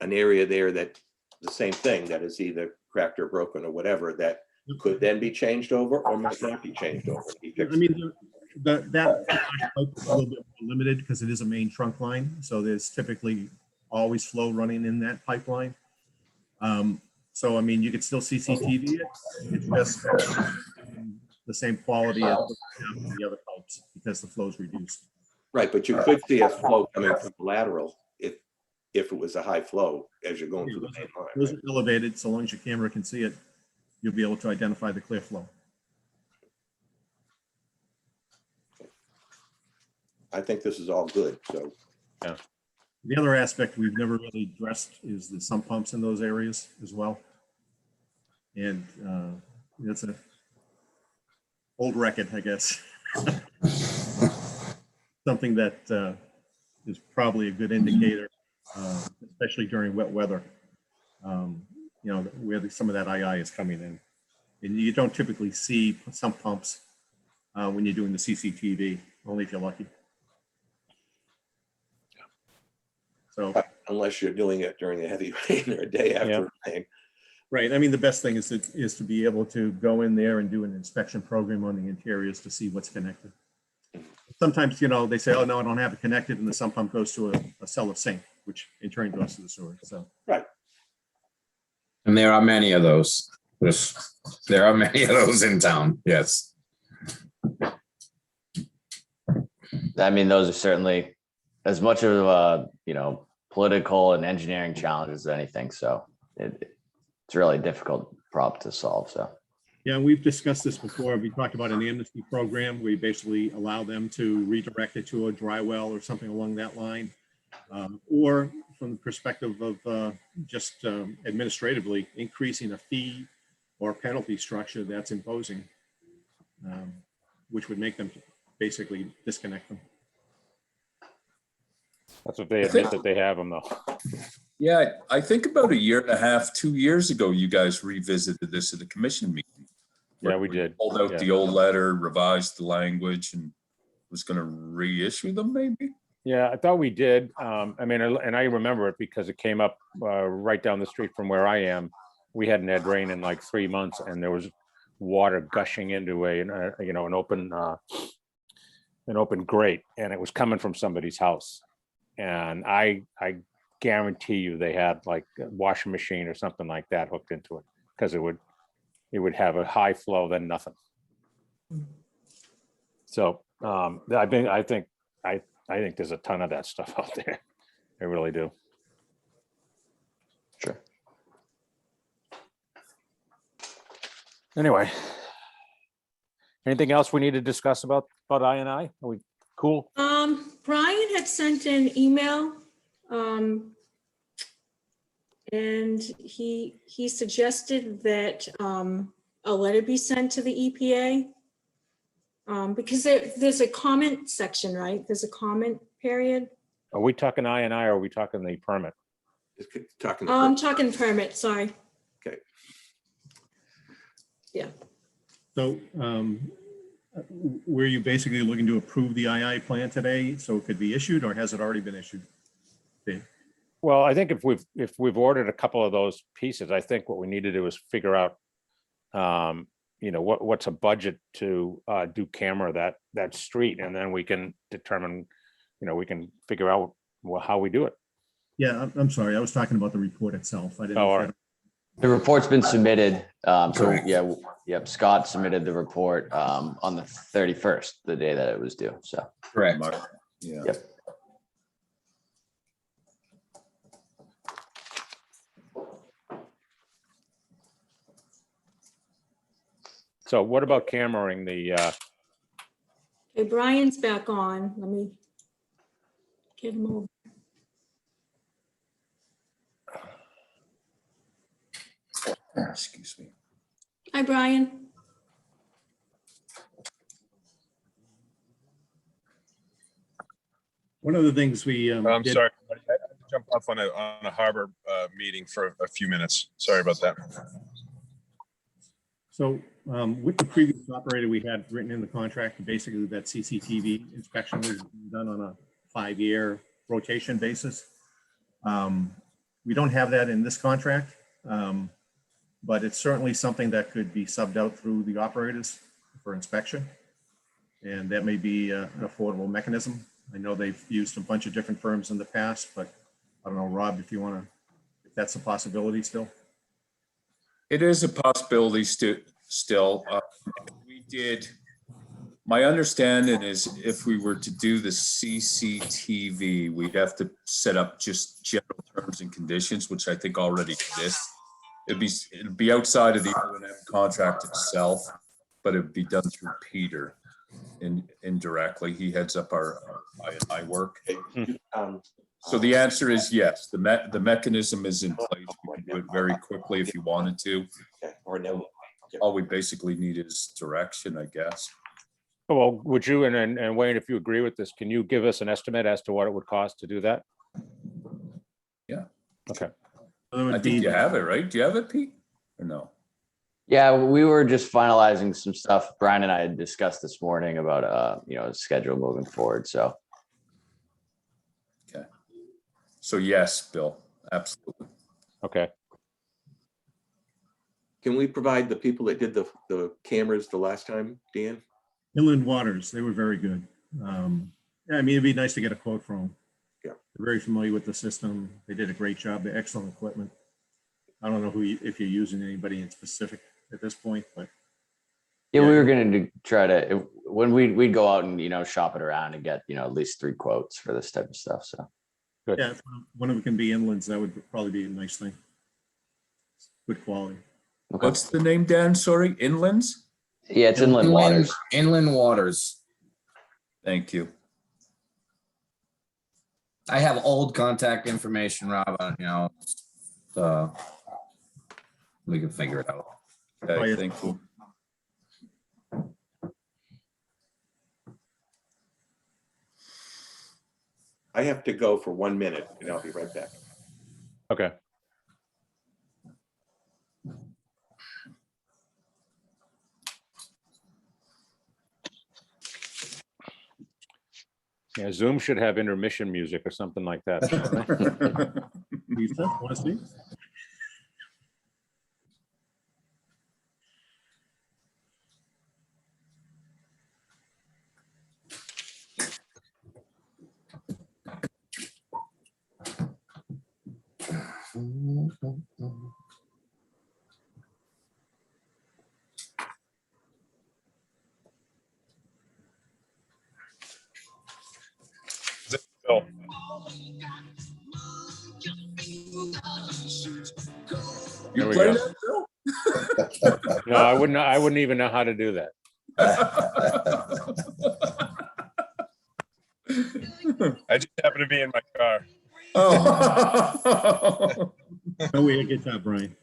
an area there that the same thing, that is either cracked or broken or whatever, that could then be changed over or might not be changed over. He I fixed it. mean, that pipe is a little bit more limited because it is a main trunk line, so there's typically always flow running in that pipeline. So, I mean, you could still CCTV it, it's just the same quality as the other pipes because the flow's reduced. Right, but you could see a flow coming from the lateral if it was a high flow as you're going through the main line. Those right? are elevated, so long as your camera can see it, you'll be able to identify the clear flow. I think this is all good, so. The other aspect we've never really addressed is the sump pumps in those areas as well. And that's a old record, I guess. Something that is probably a good indicator, especially during wet weather. You know, where some of that II is coming in. And you don't typically see sump pumps when you're doing the CCTV, only if you're lucky. So, Unless you're doing it during a heavy rain or a day after rain. right, I mean, the best thing is to be able to go in there and do an inspection program on the interiors to see what's connected. Sometimes, you know, they say, oh, no, I don't have it connected, and the sump pump goes to a cellar sink, which in turn goes to the sewer, so. And there are many of those. There are many of those in town, yes. I mean, those are certainly as much of a, you know, political and engineering challenge as anything. So it's really a difficult problem to solve. So. Yeah, we've discussed this before. We talked about an amnesty program. We basically allow them to redirect it to a dry well or something along that line. Or from the perspective of just administratively increasing a fee or penalty structure that's imposing, which would make them basically disconnect them. That's what they admit that they have them though. Yeah, I think about a year and a half, 2 years ago, you guys revisited this at a commission meeting. Yeah, we did. Pulled out the old letter, revised the language, and was going to reissue them maybe. Yeah, I thought we did. I mean, and I remember it because it came up right down the street from where I am. We hadn't had rain in like 3 months, and there was water gushing into an open grate, and it was coming from somebody's house. And I guarantee you they had like a washing machine or something like that hooked into it, because it would have a high flow than nothing. So I think there's a ton of that stuff out there. I really do. Sure. Anyway, anything else we need to discuss about INI? Are we cool? Brian had sent an email, and he suggested that a letter be sent to the EPA, because there's a comment section, right? There's a comment period. Are we talking INI or are we talking the permit? Talking. I'm talking permit, sorry. Okay. Yeah. So were you basically looking to approve the II plan today so it could be issued, or has it already been issued? Okay. Well, I think if we've ordered a couple of those pieces, I think what we need to do is figure out, what's a budget to do camera that street, and then we can determine, we can figure out how we do it. Yeah, I'm sorry. I was talking about the report itself. I didn't. Oh, all right. The report's been submitted. So yeah, Scott submitted the report on the 31st, the day that it was due. So. Correct. Yeah. Yep. So what about cameraing the, Okay, Brian's back on. Let me get him over. Excuse me. Hi, Brian. One of the things we I'm did- sorry, I had to jump off on a harbor meeting for a few minutes. Sorry about that. So with the previous operator, we had written in the contract, basically that CCTV inspection was done on a 5-year rotation basis. We don't have that in this contract. but it's certainly something that could be subbed out through the operators for inspection. And that may be an affordable mechanism. I know they've used a bunch of different firms in the past, but I don't know, Rob, if you want to, if that's a possibility still. It is a possibility still. We did, my understanding is if we were to do the CCTV, we'd have to set up just general terms and conditions, which I think already exist. It'd be outside of the O&M contract itself, but it'd be done through Peter indirectly. He heads up our I work. So the answer is yes. The mechanism is in place. We can do it very quickly if you wanted to. Or no. All we basically need is direction, I guess. Well, would you, and Wayne, if you agree with this, can you give us an estimate as to what it would cost to do that? Yeah. Okay. I think you have it, right? Do you have it, Pete? Or no? Yeah, we were just finalizing some stuff. Brian and I had discussed this morning about, schedule moving forward. So. Okay. So yes, Bill, absolutely. Okay. Can we provide the people that did the cameras the last time, Dan? Inland Waters, they were very good. Yeah, I mean, it'd be nice to get a quote from them. Yeah. They're very familiar with the system. They did a great job. They're excellent equipment. I don't know if you're using anybody in specific at this point, but. Yeah, we were going to try to, when we'd go out and, shop it around and get, at least 3 quotes for this type of stuff. So. Good. Yeah, if one of them can be inlands, that would probably be a nice thing. Good quality. Okay. What's the name, Dan? Sorry, Inlands? Yeah, it's Inland Waters. Inland Waters. Thank you. I have old contact information, Rob, so we can figure it out. Okay, thank you. I have to go for 1 minute and I'll be right back. Okay. Yeah, Zoom should have intermission music or something like that. Lisa, want to speak? Bill. There You we play go. that, Bill? No, I wouldn't even know how to do that. I just happen to be in my car. Oh. Oh, we get that, Brian.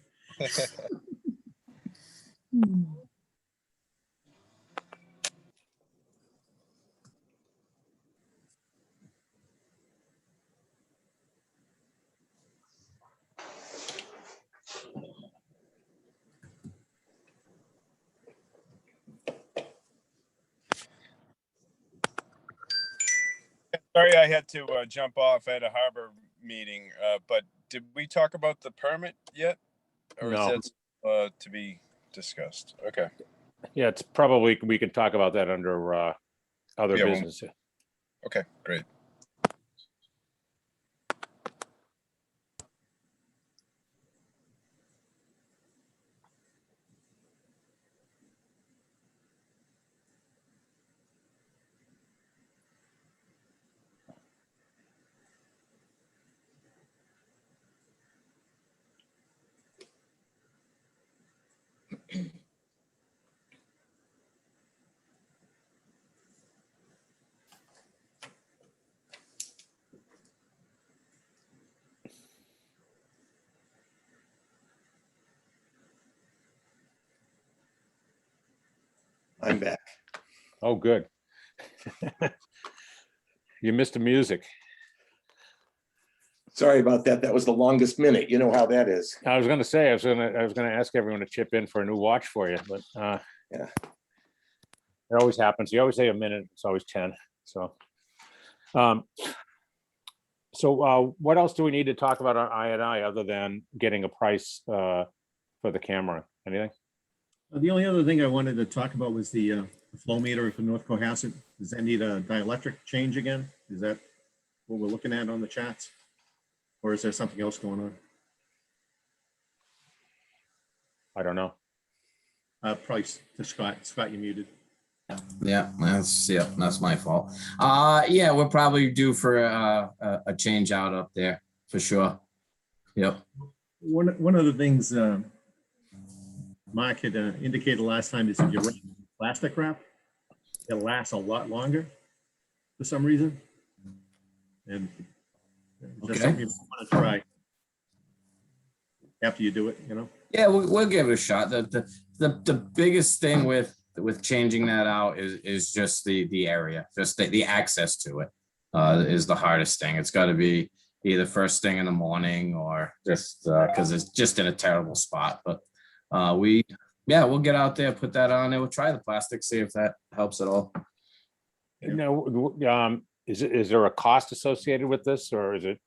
Sorry, I had to jump off at a harbor meeting, but did we talk about the permit yet? Or No. is that to be discussed? Okay. Yeah, it's probably, we can talk about that under other Yeah, well- business. Okay, great. I'm back. Oh, good. You missed the music. Sorry about that. That was the longest minute. You know how that is. I was gonna say, I was gonna ask everyone to chip in for a new watch for you, but Yeah. it always happens. You always say a minute, it's always 10, so. So what else do we need to talk about on I&I other than getting a price for the camera? Anything? The only other thing I wanted to talk about was the flow meter for North Cohasset. Does that need a dielectric change again? Is that what we're looking at on the chats? Or is there something else going on? I don't know. Probably to Scott. Scott, you muted. Yeah, that's my fault. Yeah, we're probably due for a change out up there for sure. Yep. One of the things Mark had indicated last time is if you run plastic wrap, it lasts a lot longer for some reason. And that's Okay. something you want to try after you do it, you know? Yeah, we'll give it a shot. The biggest thing with changing that out is just the area, just the access to it is the hardest thing. It's got to be either first thing in the morning or just because it's just in a terrible spot. But we'll get out there, put that on there. We'll try the plastic, see if that helps at all. No, is there a cost associated with this, or is it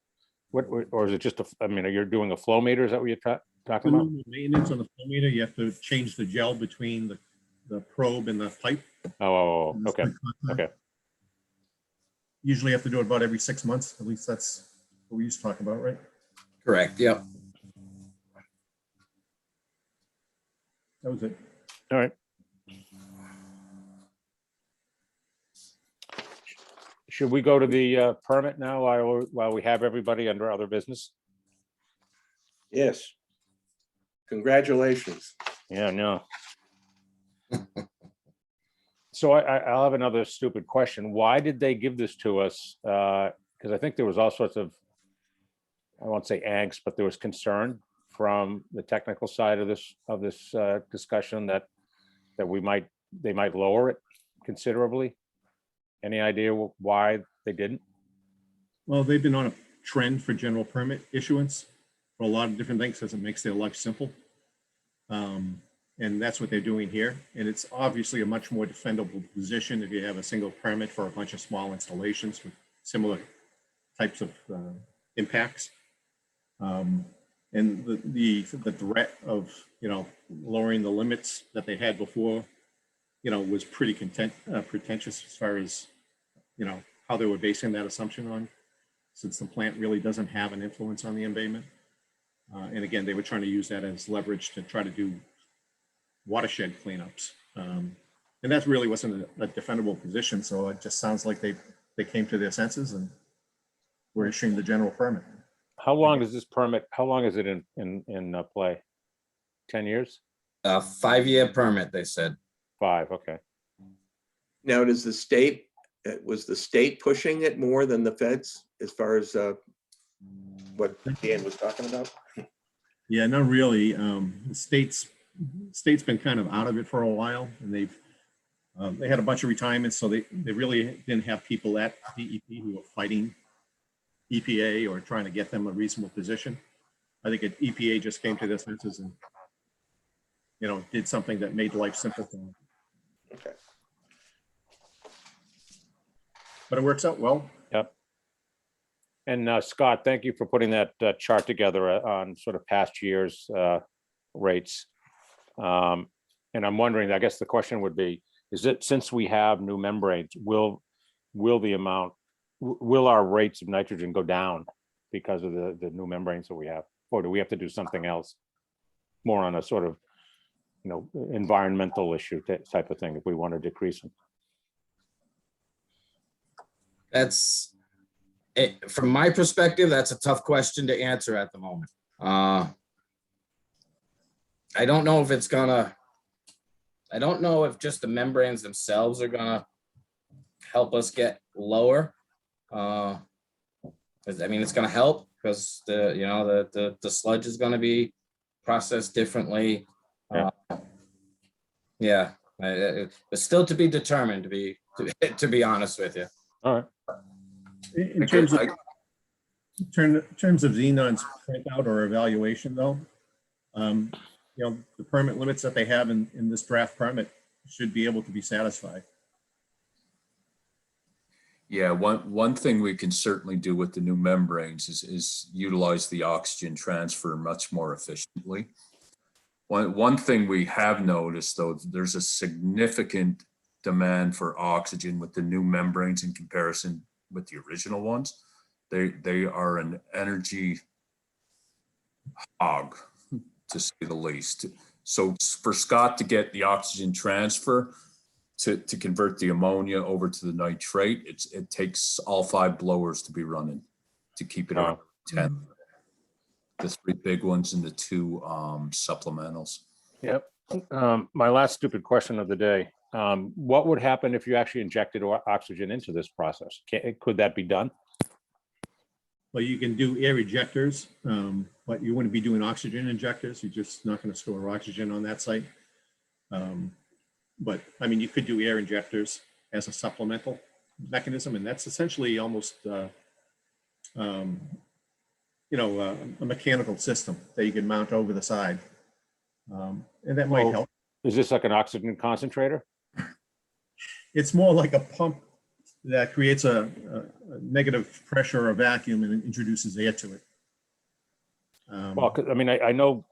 what, or is it just I mean, you're doing a flow meter? Is that what you're talking about? Maintenance on the flow meter, you have to change the gel between the probe and the pipe. Oh, okay. Okay. Usually have to do it about every 6 months. At least that's what we used to talk about, right? Correct. Yep. That was it. All right. Should we go to the permit now while we have everybody under other business? Yes. Congratulations. Yeah, no. So I'll have another stupid question. Why did they give this to us? Because I think there was all sorts of, I won't say angst, but there was concern from the technical side of this discussion that they might lower it considerably. Any idea why they didn't? Well, they've been on a trend for general permit issuance for a lot of different things because it makes their life simple. And that's what they're doing here. And it's obviously a much more defendable position if you have a single permit for a bunch of small installations with similar types of impacts. And the threat of, lowering the limits that they had before, was pretty pretentious as far as, how they were basing that assumption on, since the plant really doesn't have an influence on the embayment. And again, they were trying to use that as leverage to try to do watershed cleanups. And that really wasn't a defendable position. So it just sounds like they came to their senses and were issuing the general permit. How long is this permit? How long is it in play? 10 years? 5-year permit, they said. 5, okay. Now, was the state pushing it more than the feds as far as what Dan was talking about? Yeah, not really. The state's been kind of out of it for a while, and they had a bunch of retirements, so they really didn't have people at DEP who were fighting EPA or trying to get them a reasonable position. I think EPA just came to their senses and did something that made life simple for them. Okay. But it works out well. Yep. And Scott, thank you for putting that chart together on sort of past years' rates. And I'm wondering, I guess the question would be, is it, since we have new membranes, will our rates of nitrogen go down because of the new membranes that we have? Or do we have to do something else more on a sort of, environmental issue type of thing if we want to decrease them? That's it. From my perspective, that's a tough question to answer at the moment. I don't know if I don't know if just the membranes themselves are gonna help us get lower. I mean, it's gonna help because the sludge is gonna be processed differently. But still to be determined, to be honest with you. All right. In terms of Xenon's printout or evaluation, though, the permit limits that they have in this draft permit should be able to be satisfied. Yeah, one thing we can certainly do with the new membranes is utilize the oxygen transfer much more efficiently. One thing we have noticed, though, there's a significant demand for oxygen with the new membranes in comparison with the original ones. They are an energy hog, to say the least. So for Scott to get the oxygen transfer to convert the ammonia over to the nitrate, it takes all 5 blowers to be running to keep it around 10. The 3 big ones and the 2 supplementals. Yep. My last stupid question of the day. What would happen if you actually injected oxygen into this process? Could that be done? Well, you can do air ejectors, but you wouldn't be doing oxygen injectors. You're just not going to store oxygen on that site. But I mean, you could do air injectors as a supplemental mechanism, and that's essentially almost, a mechanical system that you can mount over the side. And that might help. Is this like an oxygen concentrator? It's more like a pump that creates a negative pressure or vacuum and introduces air to it. Well, 'cause, I mean, I know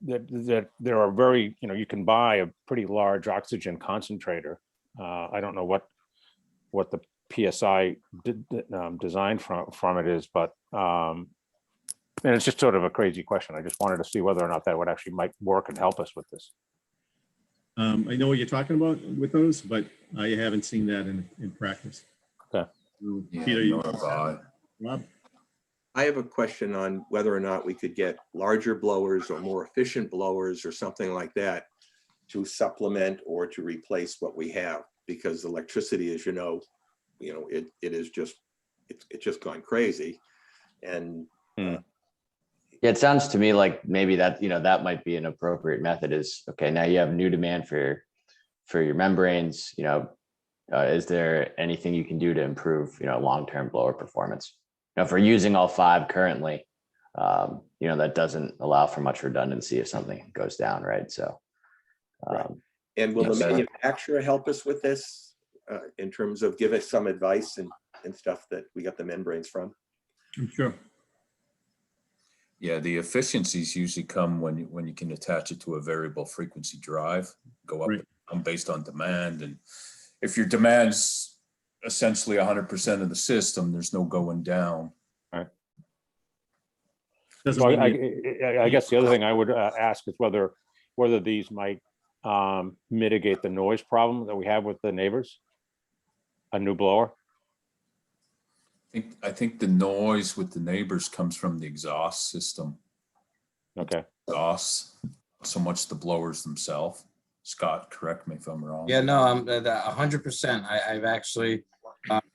that there are very, you can buy a pretty large oxygen concentrator. I don't know what the PSI design from it is, but and it's just sort of a crazy question. I just wanted to see whether or not that would actually might work and help us with this. I know what you're talking about with those, but I haven't seen that in practice. Okay. Peter, you Rob? I have a question on whether or not we could get larger blowers or more efficient blowers or something like that to supplement or to replace what we have, because electricity, as you know, it is just, it's just gone crazy. And Yeah, it sounds to me like maybe that, that might be an appropriate method is, okay, now you have new demand for your membranes, is there anything you can do to improve, long-term blower performance? If we're using all 5 currently, that doesn't allow for much redundancy if something goes down, right? So. Right. And will the manufacturer help us with this in terms of give us some advice and stuff that we got the membranes from? Sure. Yeah, the efficiencies usually come when you can attach it to a variable frequency drive, go up and down based on demand. And if your demand's essentially 100% of the system, there's no going down. Right. So I guess the other thing I would ask is whether these might mitigate the noise problem that we have with the neighbors. A new blower. I think the noise with the neighbors comes from the exhaust system. Okay. Exhaust, not so much the blowers themselves. Scott, correct me if I'm wrong. Yeah, no, I'm 100%. I've actually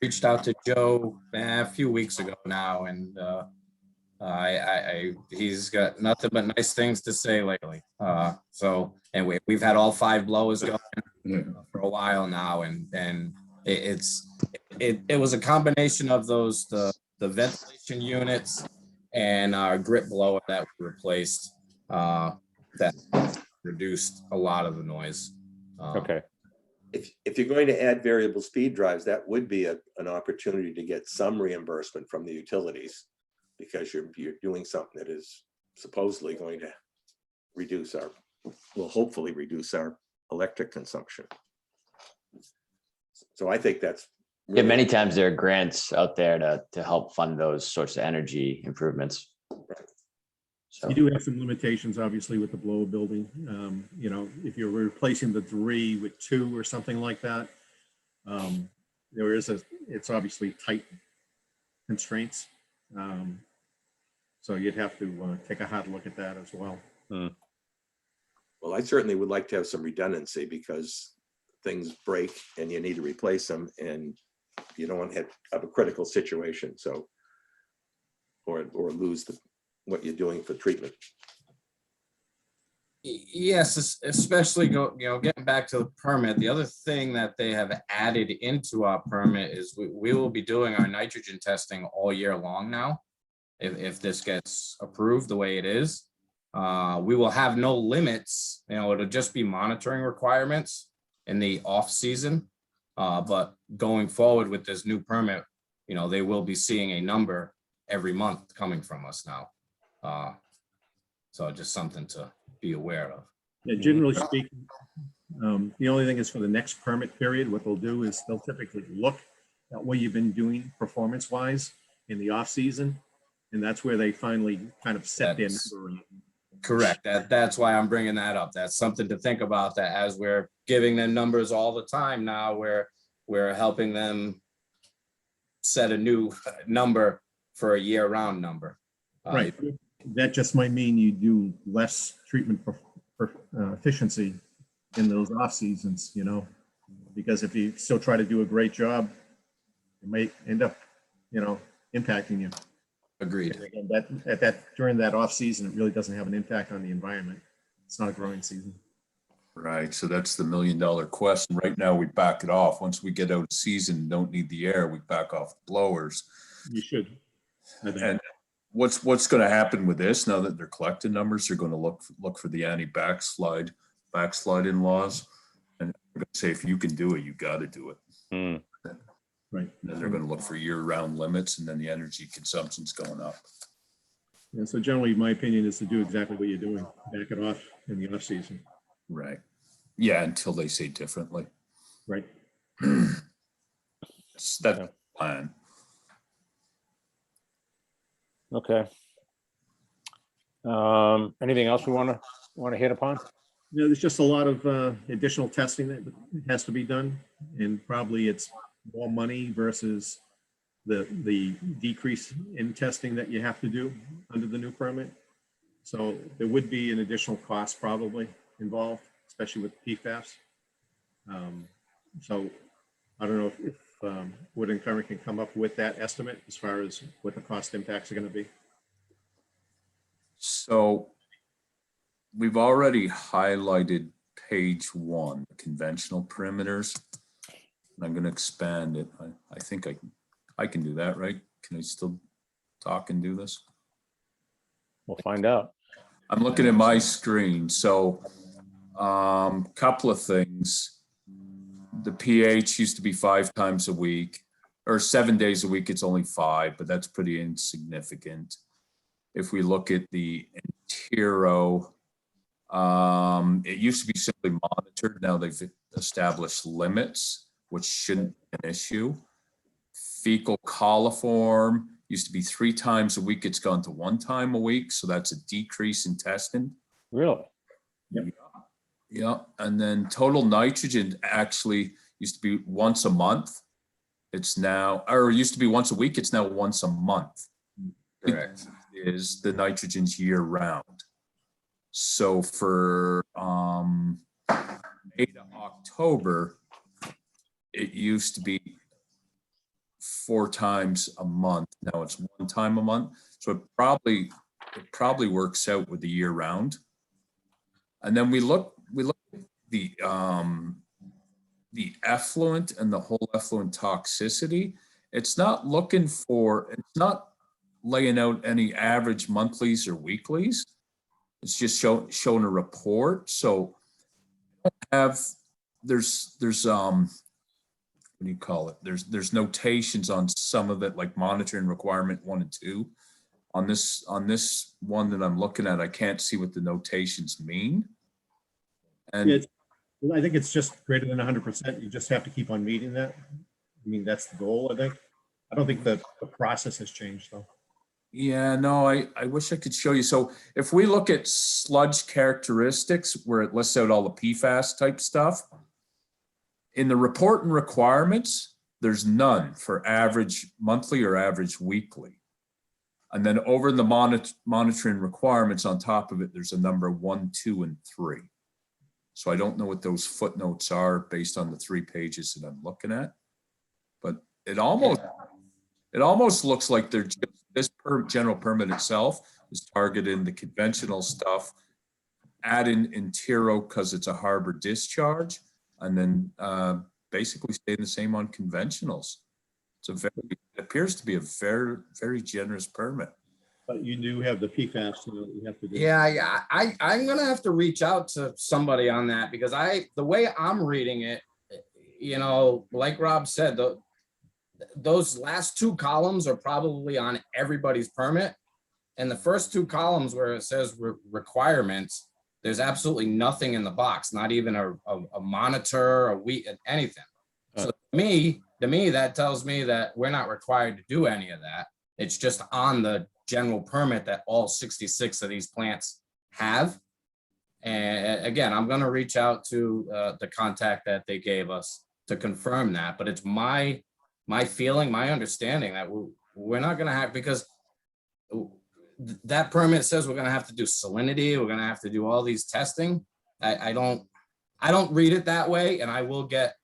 reached out to Joe a few weeks ago now, and he's got nothing but nice things to say lately. So anyway, we've had all 5 blowers going for a while now, and it was a combination of those the ventilation units and our grit blower that we replaced that reduced a lot of the noise. Okay. If you're going to add variable speed drives, that would be an opportunity to get some reimbursement from the utilities, because you're doing something that is supposedly going to hopefully reduce our electric consumption. So I think that's Yeah, many times there are grants out there to help fund those sorts of energy improvements. So you do have some limitations, obviously, with the blower building. If you're replacing the 3 with 2 or something like that, it's obviously tight constraints. So you'd have to take a hard look at that as well. Well, I certainly would like to have some redundancy, because things break and you need to replace them, and you don't want to have a critical situation. So, or lose what you're doing for treatment. Yes, especially getting back to the permit. The other thing that they have added into our permit is we will be doing our nitrogen testing all year long now. If this gets approved the way it is, we will have no limits. It'll just be monitoring requirements in the off season. But going forward with this new permit, they will be seeing a number every month coming from us now. So just something to be aware of. Yeah, generally speaking, the only thing is for the next permit period, what they'll do is they'll typically look at what you've been doing performance-wise in the off-season, and that's where they finally kind of set their That's- number. Correct. That's why I'm bringing that up. That's something to think about, that as we're giving them numbers all the time now, we're helping them set a new number for a year-round number. Right. That just might mean you do less treatment efficiency in those off seasons, you know, because if you still try to do a great job, it may end up, you know, impacting you. Agreed. And again, during that off season, it really doesn't have an impact on the environment. It's not a growing season. Right, so that's the million-dollar question. Right now, we back it off. Once we get out of season, don't need the air, we back off the blowers. You should. I think. And what's going to happen with this, now that they're collecting numbers, they're going to look for the backsliding laws. And they're going to say, if you can do it, you got to do it. Hmm. Right. Then they're going to look for year-round limits, and then the energy consumption's going up. Yeah, so generally, my opinion is to do exactly what you're doing, back it off in the off season. Right. Yeah, until they say differently. Right. That's the plan. Okay. Anything else we want to hit upon? You know, there's just a lot of additional testing that has to be done, and probably it's more money versus the decrease in testing that you have to do under the new permit. So there would be an additional cost probably involved, especially with PFAS. So I don't know if Wood and Curran can come up with that estimate as far as what the cost impacts are going to be. So we've already highlighted page 1, conventional perimeters. And I'm going to expand it. I think I can do that, right? Can I still talk and do this? We'll find out. I'm looking at my screen. So couple of things. The pH used to be 5 times a week, or 7 days a week. It's only 5, but that's pretty insignificant. If we look at the Intero, it used to be simply monitored. Now they've established limits, which shouldn't be an issue. Fecal coliform used to be 3 times a week. It's gone to 1 time a week. So that's a decrease in testing. Really? Yeah. And then total nitrogen actually used to be once a month. It's now, or it used to be once a week. It's now once a month. Correct. Is the nitrogen's year round. So for May to October, it used to be 4 times a month. Now it's 1 time a month. So it probably works out with the year round. And then we look at the effluent and the whole effluent toxicity. It's not laying out any average monthlies or weeklies. It's just showing a report. So there's what do you call it? There's notations on some of it, like monitoring requirement 1 and 2. On this one that I'm looking at, I can't see what the notations mean. And I think it's just greater than 100%. You just have to keep on meeting that. I mean, that's the goal, I think. I don't think the process has changed though. yeah, no, I wish I could show you. So if we look at sludge characteristics, where it lists out all the PFAS type stuff, in the report and requirements, there's none for average monthly or average weekly. And then over in the monitoring requirements on top of it, there's a number 1, 2, and 3. So I don't know what those footnotes are based on the 3 pages that I'm looking at, but it almost looks like they're just, this general permit itself is targeting the conventional stuff, add in Intero because it's a harbor discharge, and then basically stay the same on conventionals. It appears to be a very, very generous permit. But you do have the PFAS that you have to do. Yeah, I'm gonna have to reach out to somebody on that, because the way I'm reading it, you know, like Rob said, those last 2 columns are probably on everybody's permit. And the first 2 columns where it says requirements, There's absolutely nothing in the box, not even a monitor, anything. So to me, that tells me that we're not required to do any of that. It's just on the general permit that all 66 of these plants have. And again, I'm gonna reach out to the contact that they gave us to confirm that, but it's my feeling, my understanding that we're not gonna have, because that permit says we're gonna have to do salinity, we're gonna have to do all these testing. I don't read it that way, and I will get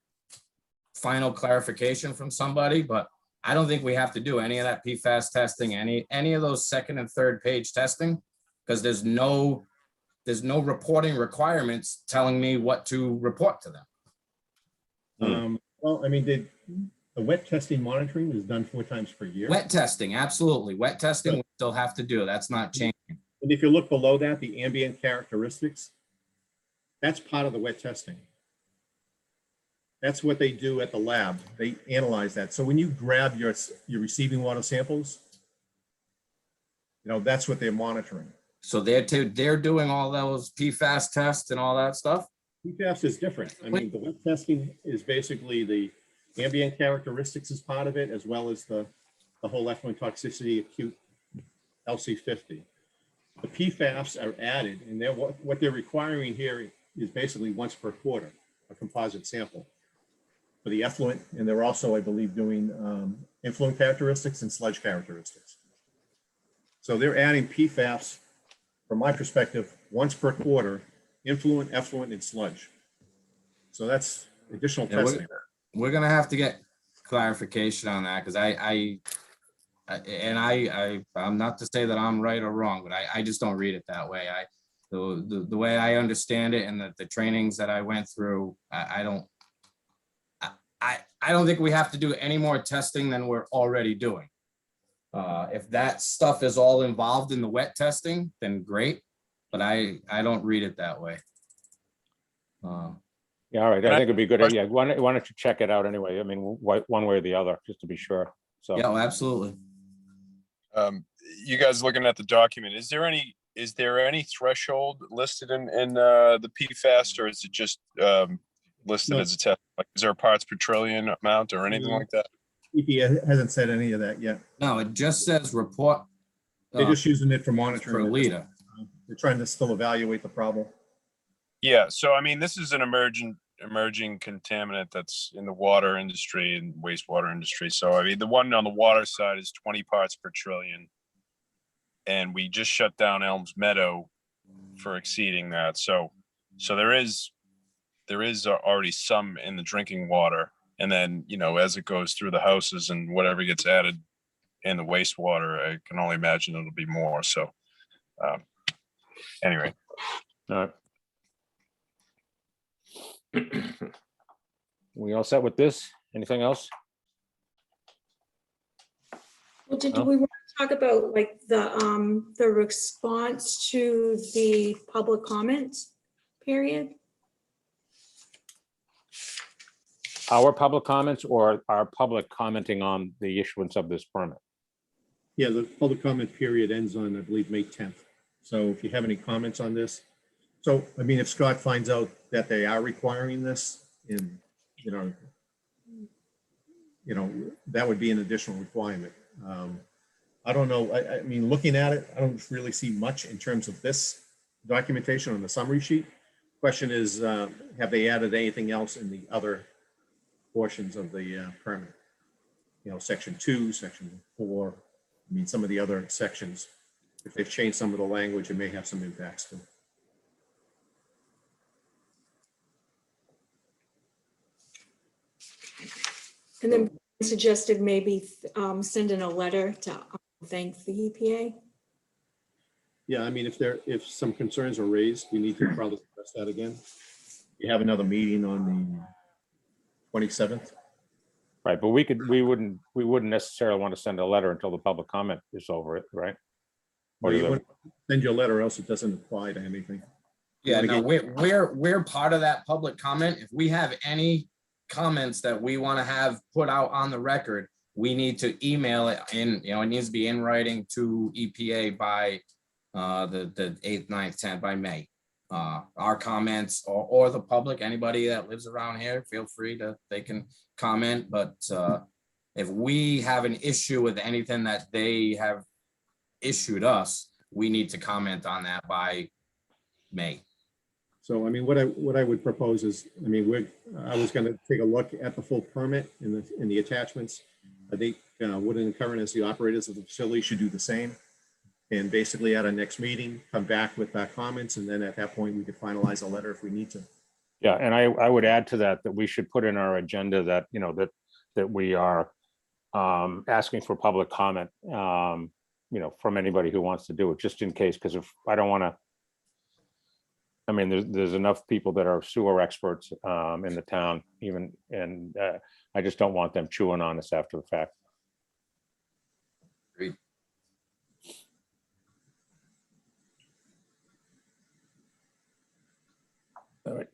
final clarification from somebody, but I don't think we have to do any of that PFAS testing, any of those second and third page testing, because there's no reporting requirements telling me what to report to them. Well, I mean, the wet testing monitoring is done 4 times per year. Wet testing, absolutely. Wet testing we still have to do. That's not changing. And if you look below that, the ambient characteristics, that's part of the wet testing. That's what they do at the lab. They analyze that. So when you grab your receiving water samples, that's what they're monitoring. So they're doing all those PFAS tests and all that stuff? PFAS is different. I mean, the wet testing is basically the ambient characteristics is part of it, as well as the whole effluent toxicity acute LC50. The PFAS are added, and what they're requiring here is basically once per quarter, a composite sample for the effluent, and they're also, I believe, doing influent characteristics and sludge characteristics. So they're adding PFAS, from my perspective, once per quarter, influent, effluent, and sludge. So that's additional testing. We're gonna have to get clarification on that, because I'm not to say that I'm right or wrong, but I just don't read it that way. The way I understand it and the trainings that I went through, I don't think we have to do any more testing than we're already doing. If that stuff is all involved in the wet testing, then great, but I don't read it that way. Yeah, all right. I think it'd be good. Yeah, why don't you check it out anyway? I mean, one way or the other, just to be sure. So Yeah, absolutely. You guys looking at the document, is there any threshold listed in the PFAS, or is it just listed No. as a test? Like, is there a parts per trillion amount or anything like that? EPA hasn't said any of that yet. No, it just says report They're just using it for monitoring. per liter. They're trying to still evaluate the problem. Yeah, so I mean, this is an emerging contaminant that's in the water industry and wastewater industry. So I mean, the one on the water side is 20 parts per trillion. And we just shut down Elms Meadow for exceeding that. So there is already some in the drinking water. And then, as it goes through the houses and whatever gets added in the wastewater, I can only imagine it'll be more. So anyway. all right. We all set with this? Anything else? Well, do No? we want to talk about like the response to the public comment period? Our public comments or our public commenting on the issuance of this permit? Yeah, the public comment period ends on, I believe, May 10th. So if you have any comments on this, so, I mean, if Scott finds out that they are requiring this, and, that would be an additional requirement. I don't know, I mean, looking at it, I don't really see much in terms of this documentation on the summary sheet. Question is, have they added anything else in the other portions of the permit? Section 2, section 4, I mean, some of the other sections, if they've changed some of the language, it may have some impacts too. And then suggested maybe send in a letter to thank the EPA. Yeah, I mean, if some concerns are raised, we need to probably address that again. You have another meeting on the 27th. Right, but we wouldn't necessarily want to send a letter until the public comment is over it, right? Or You is it- wouldn't send your letter, else it doesn't apply to anything. Yeah, wanna no, we're part of that public comment. If we have any comments that we want to have put out on the record, we need to email it in, it needs to be in writing to EPA by the 8th, 9th, 10th, by May. our comments or the public, anybody that lives around here, feel free they can comment, but if we have an issue with anything that they have issued us, we need to comment on that by May. So, I mean, what I would propose is, I mean, I was gonna take a look at the full permit in the attachments. I think Wood and Curran as the operators of the facility should do the same. And basically at our next meeting, come back with our comments, and then at that point, we could finalize a letter if we need to. Yeah, and I would add to that we should put in our agenda that, that we are asking for public comment, from anybody who wants to do it, just in case, because if I don't want to, I mean, there's enough people that are sewer experts in the town even, and I just don't want them chewing on us after the fact. Agreed. All right.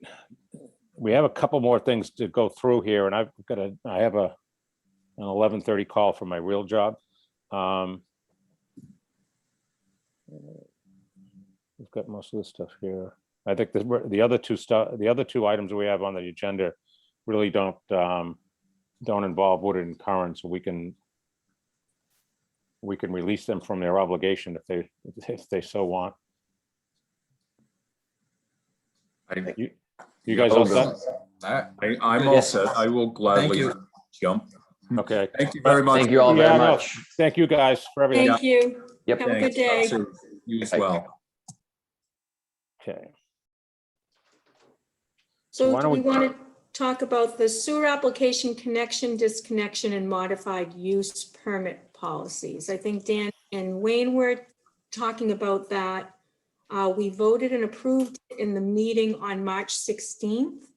We have a couple more things to go through here, and I have an 11:30 call for my real job. We've got most of this stuff here. I think the other two items we have on the agenda really don't involve Woodard and Curran, so we can release them from their obligation if they so want. You guys all set? I'm all set. I will gladly jump. Okay. Thank you very much. Thank you all very Yeah, no, much. thank you guys for everything. Thank you. Yep. Have a good day. You as well. Okay. So Why do don't we we- want to talk about the sewer application connection, disconnection, and modified use permit policies? I think Dan and Wayne were talking about that. We voted and approved in the meeting on March 16th,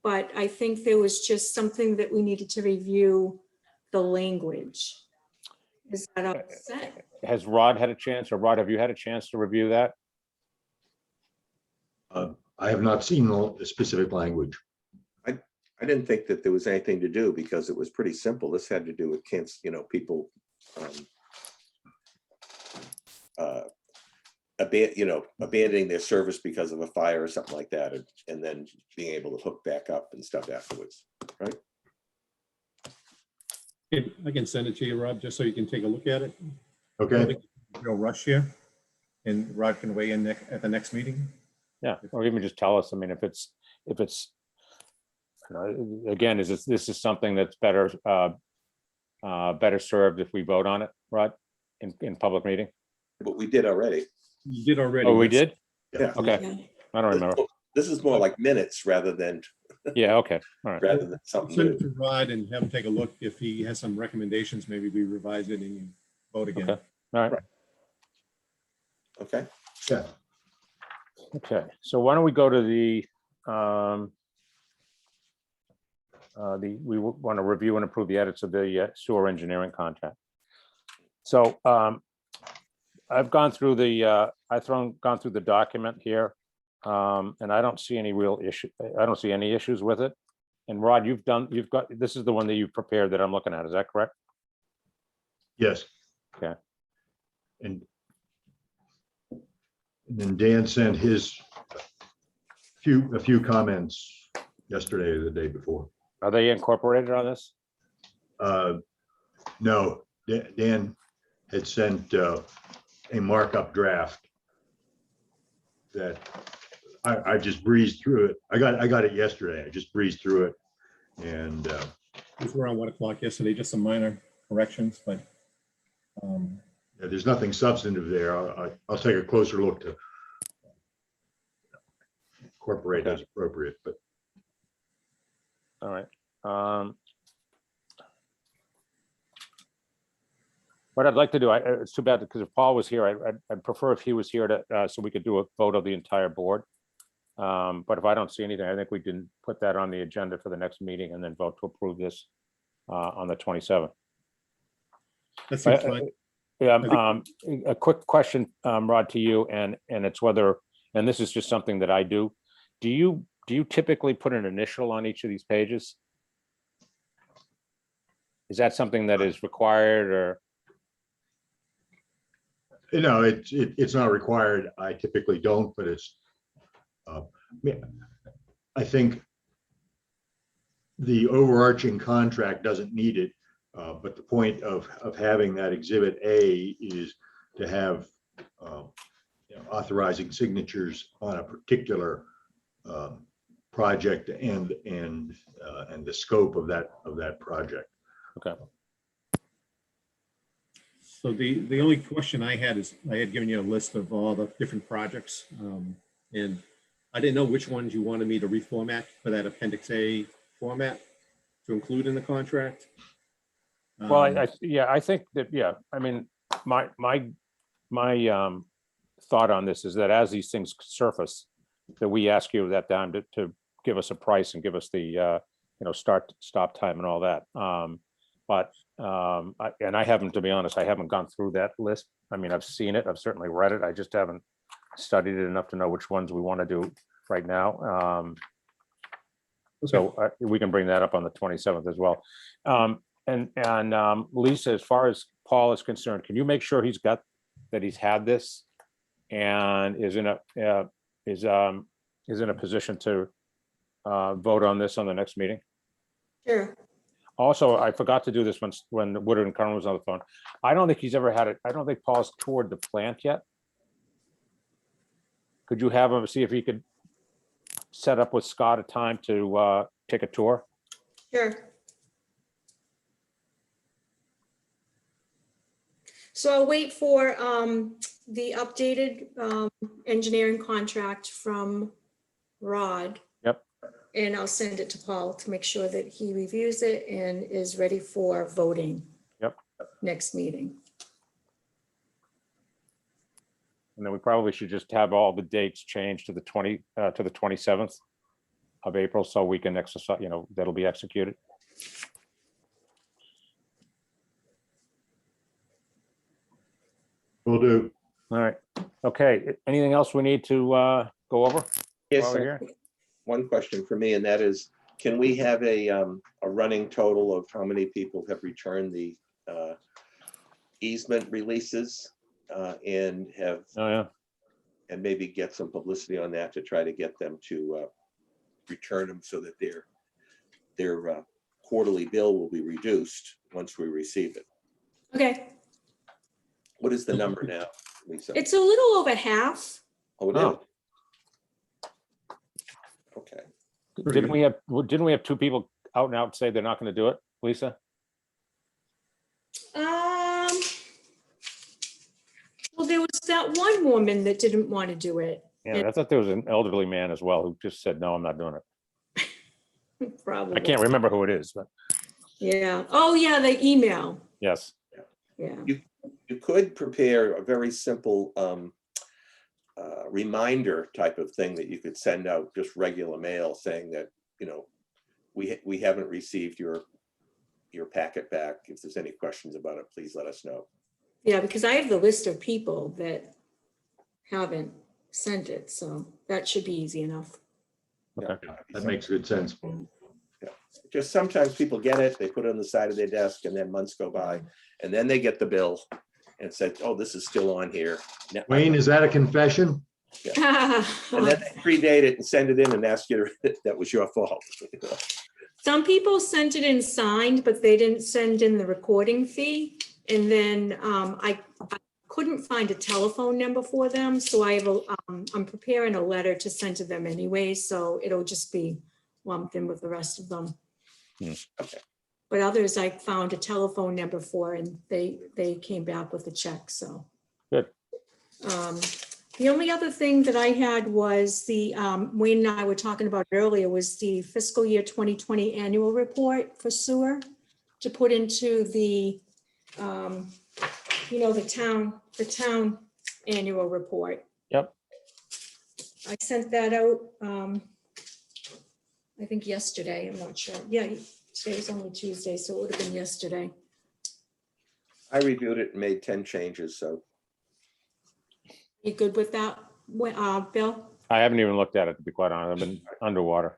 but I think there was just something that we needed to review the language. Is that all set? Has Rod had a chance, or Rod, have you had a chance to review that? I have not seen the specific language. I didn't think that there was anything to do because it was pretty simple. This had to do with people abandoning their service because of a fire or something like that, and then being able to hook back up and stuff afterwards, right? I can send it to you, Rob, just so you can take a look at it. Okay, No rush here. And Rod can weigh in at the next meeting. Yeah, or even just tell us, I mean, if it's, again, this is something that's better served if we vote on it, Rod, in public meeting? But we did already. You did already. Oh, we did? Yeah. Okay, Yeah. I don't remember. This is more like minutes rather than Yeah, okay, all right. something Send new. it to Rod and have him take a look. If he has some recommendations, maybe we revise it and you vote again. Okay. All right, Okay. yeah, okay, so why don't we go to we want to review and approve the edits of the sewer engineering contract. So I've gone through gone through the document here, and I don't see any real issue. I don't see any issues with it. And Rod, this is the one that you've prepared that I'm looking at. Is that correct? yes. Okay. And then Dan sent a few comments yesterday or the day before. Are they incorporated on this? No, Dan had sent a markup draft that I just breezed through it. I got it yesterday. I just breezed through it. And These were around 1 o'clock yesterday, just some minor corrections, but yeah, there's nothing substantive there. I'll take a closer look to incorporate as appropriate, but All right. What I'd like to do, it's too bad because if Paul was here, I'd prefer if he was here so we could do a vote of the entire board. But if I don't see anything, I think we can put that on the agenda for the next meeting and then vote to approve this on the 27th. that seems fine. Yeah, a quick question, Rod, to you, and it's whether, and this is just something that I do. Do you typically put an initial on each of these pages? Is that something that is required, or? it's not required. I typically don't, but I think the overarching contract doesn't need it, but the point of having that Exhibit A is to have authorizing signatures on a particular project and the scope of that project. Okay. So the only question I had is, I had given you a list of all the different projects. And I didn't know which ones you wanted me to reformat for that Appendix A format to include in the contract. Well, yeah, I think that, yeah, I mean, my thought on this is that as these things surface, that we ask you that time to give us a price and give us the, start, stop time and all that. I haven't, to be honest, I haven't gone through that list. I mean, I've seen it, I've certainly read it. I just haven't studied it enough to know which ones we want to do right now. So we can bring that up on the 27th as well. Lisa, as far as Paul is concerned, can you make sure he's had this and is in a position to vote on this on the next meeting? Sure. Also, I forgot to do this when Woodard and Curran was on the phone. I don't think he's ever had it. I don't think Paul's toured the plant yet. Could you have him see if he could set up with Scott a time to take a tour? Sure. So I'll wait for the updated engineering contract from Rod. Yep. And I'll send it to Paul to make sure that he reviews it and is ready for voting. Yep. Next meeting. And then we probably should just have all the dates changed to the 27th of April, so we can exercise, that'll be executed. Will do. All right. Okay. Anything else we need to go over? Yes, while we're sir. here? One question for me, and that is, can we have a running total of how many people have returned the easement releases and have, Oh, yeah. and maybe get some publicity on that to try to get them to return them so that their quarterly bill will be reduced once we receive it. Okay. What is the number now, Lisa? It's a little over half. Oh, it is? Okay. Didn't we have two people out and out say they're not going to do it, Lisa? Well, there was that one woman that didn't want to do it. Yeah, I thought there was an elderly man as well who just said, no, I'm not doing it. Probably. I can't remember who it is, but Yeah. Oh, yeah, the email. yes. Yeah. You could prepare a very simple reminder type of thing that you could send out, just regular mail saying that, we haven't received your packet back. If there's any questions about it, please let us know. Yeah, because I have the list of people that haven't sent it, so that should be easy enough. Okay. That makes good sense. Just sometimes people get it, they put it on the side of their desk, and then months go by, and then they get the bill and say, oh, this is still on here. Now- Wayne, is that a confession? And then they predate it and send it in and ask you that was your fault. Some people sent it in signed, but they didn't send in the recording fee. And then I couldn't find a telephone number for them, so I'm preparing a letter to send to them anyway, so it'll just be lumped in with the rest of them. Okay. But others I found a telephone number for, and they came back with a check, so. Good. The only other thing that I had was the, Wayne and I were talking about earlier, was the fiscal year 2020 annual report for sewer to put into the, the town annual report. Yep. I sent that out, I think yesterday, I'm not sure. Yeah, today was only Tuesday, so it would have been yesterday. I reviewed it and made 10 changes, so. You good with that, Bill? I haven't even looked at it, to be quite honest. I've been underwater.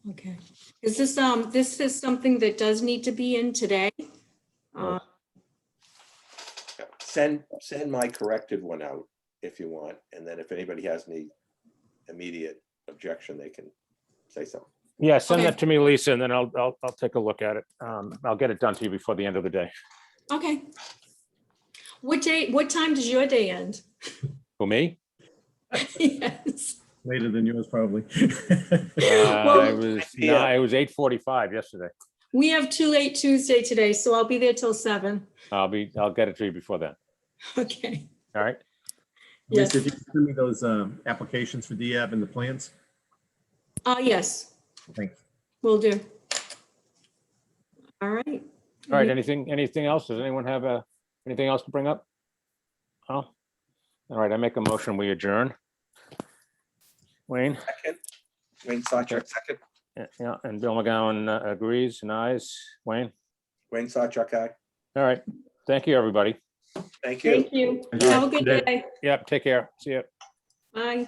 Okay. Is this is something that does need to be in today? Send my corrected one out if you want, and then if anybody has any immediate objection, they can say something. Yeah, send Okay. that to me, Lisa, and then I'll take a look at it. I'll get it done to you before the end of the day. Okay. What time does your day end? For me? Yes. Later than yours, probably. It was, Yeah. no, it was 8:45 yesterday. We have Too Late Tuesday today, so I'll be there till 7. I'll get it to you before then. Okay. All right? Yes. Lisa, if you can send me those applications for DAB and the plans. Yes, Thanks. will do. All right. All right, anything else? Does anyone have anything else to bring up? Oh, all right, I make a motion, we adjourn. Wayne? Second, Wayne Sawchuck, second. Yeah, and Bill McGowan agrees and ayes. Wayne? Wayne Sawchuck, aye. All right, thank you, everybody. Thank you. Thank you. Have a good Good day. day. Yep, take care. See you. Bye.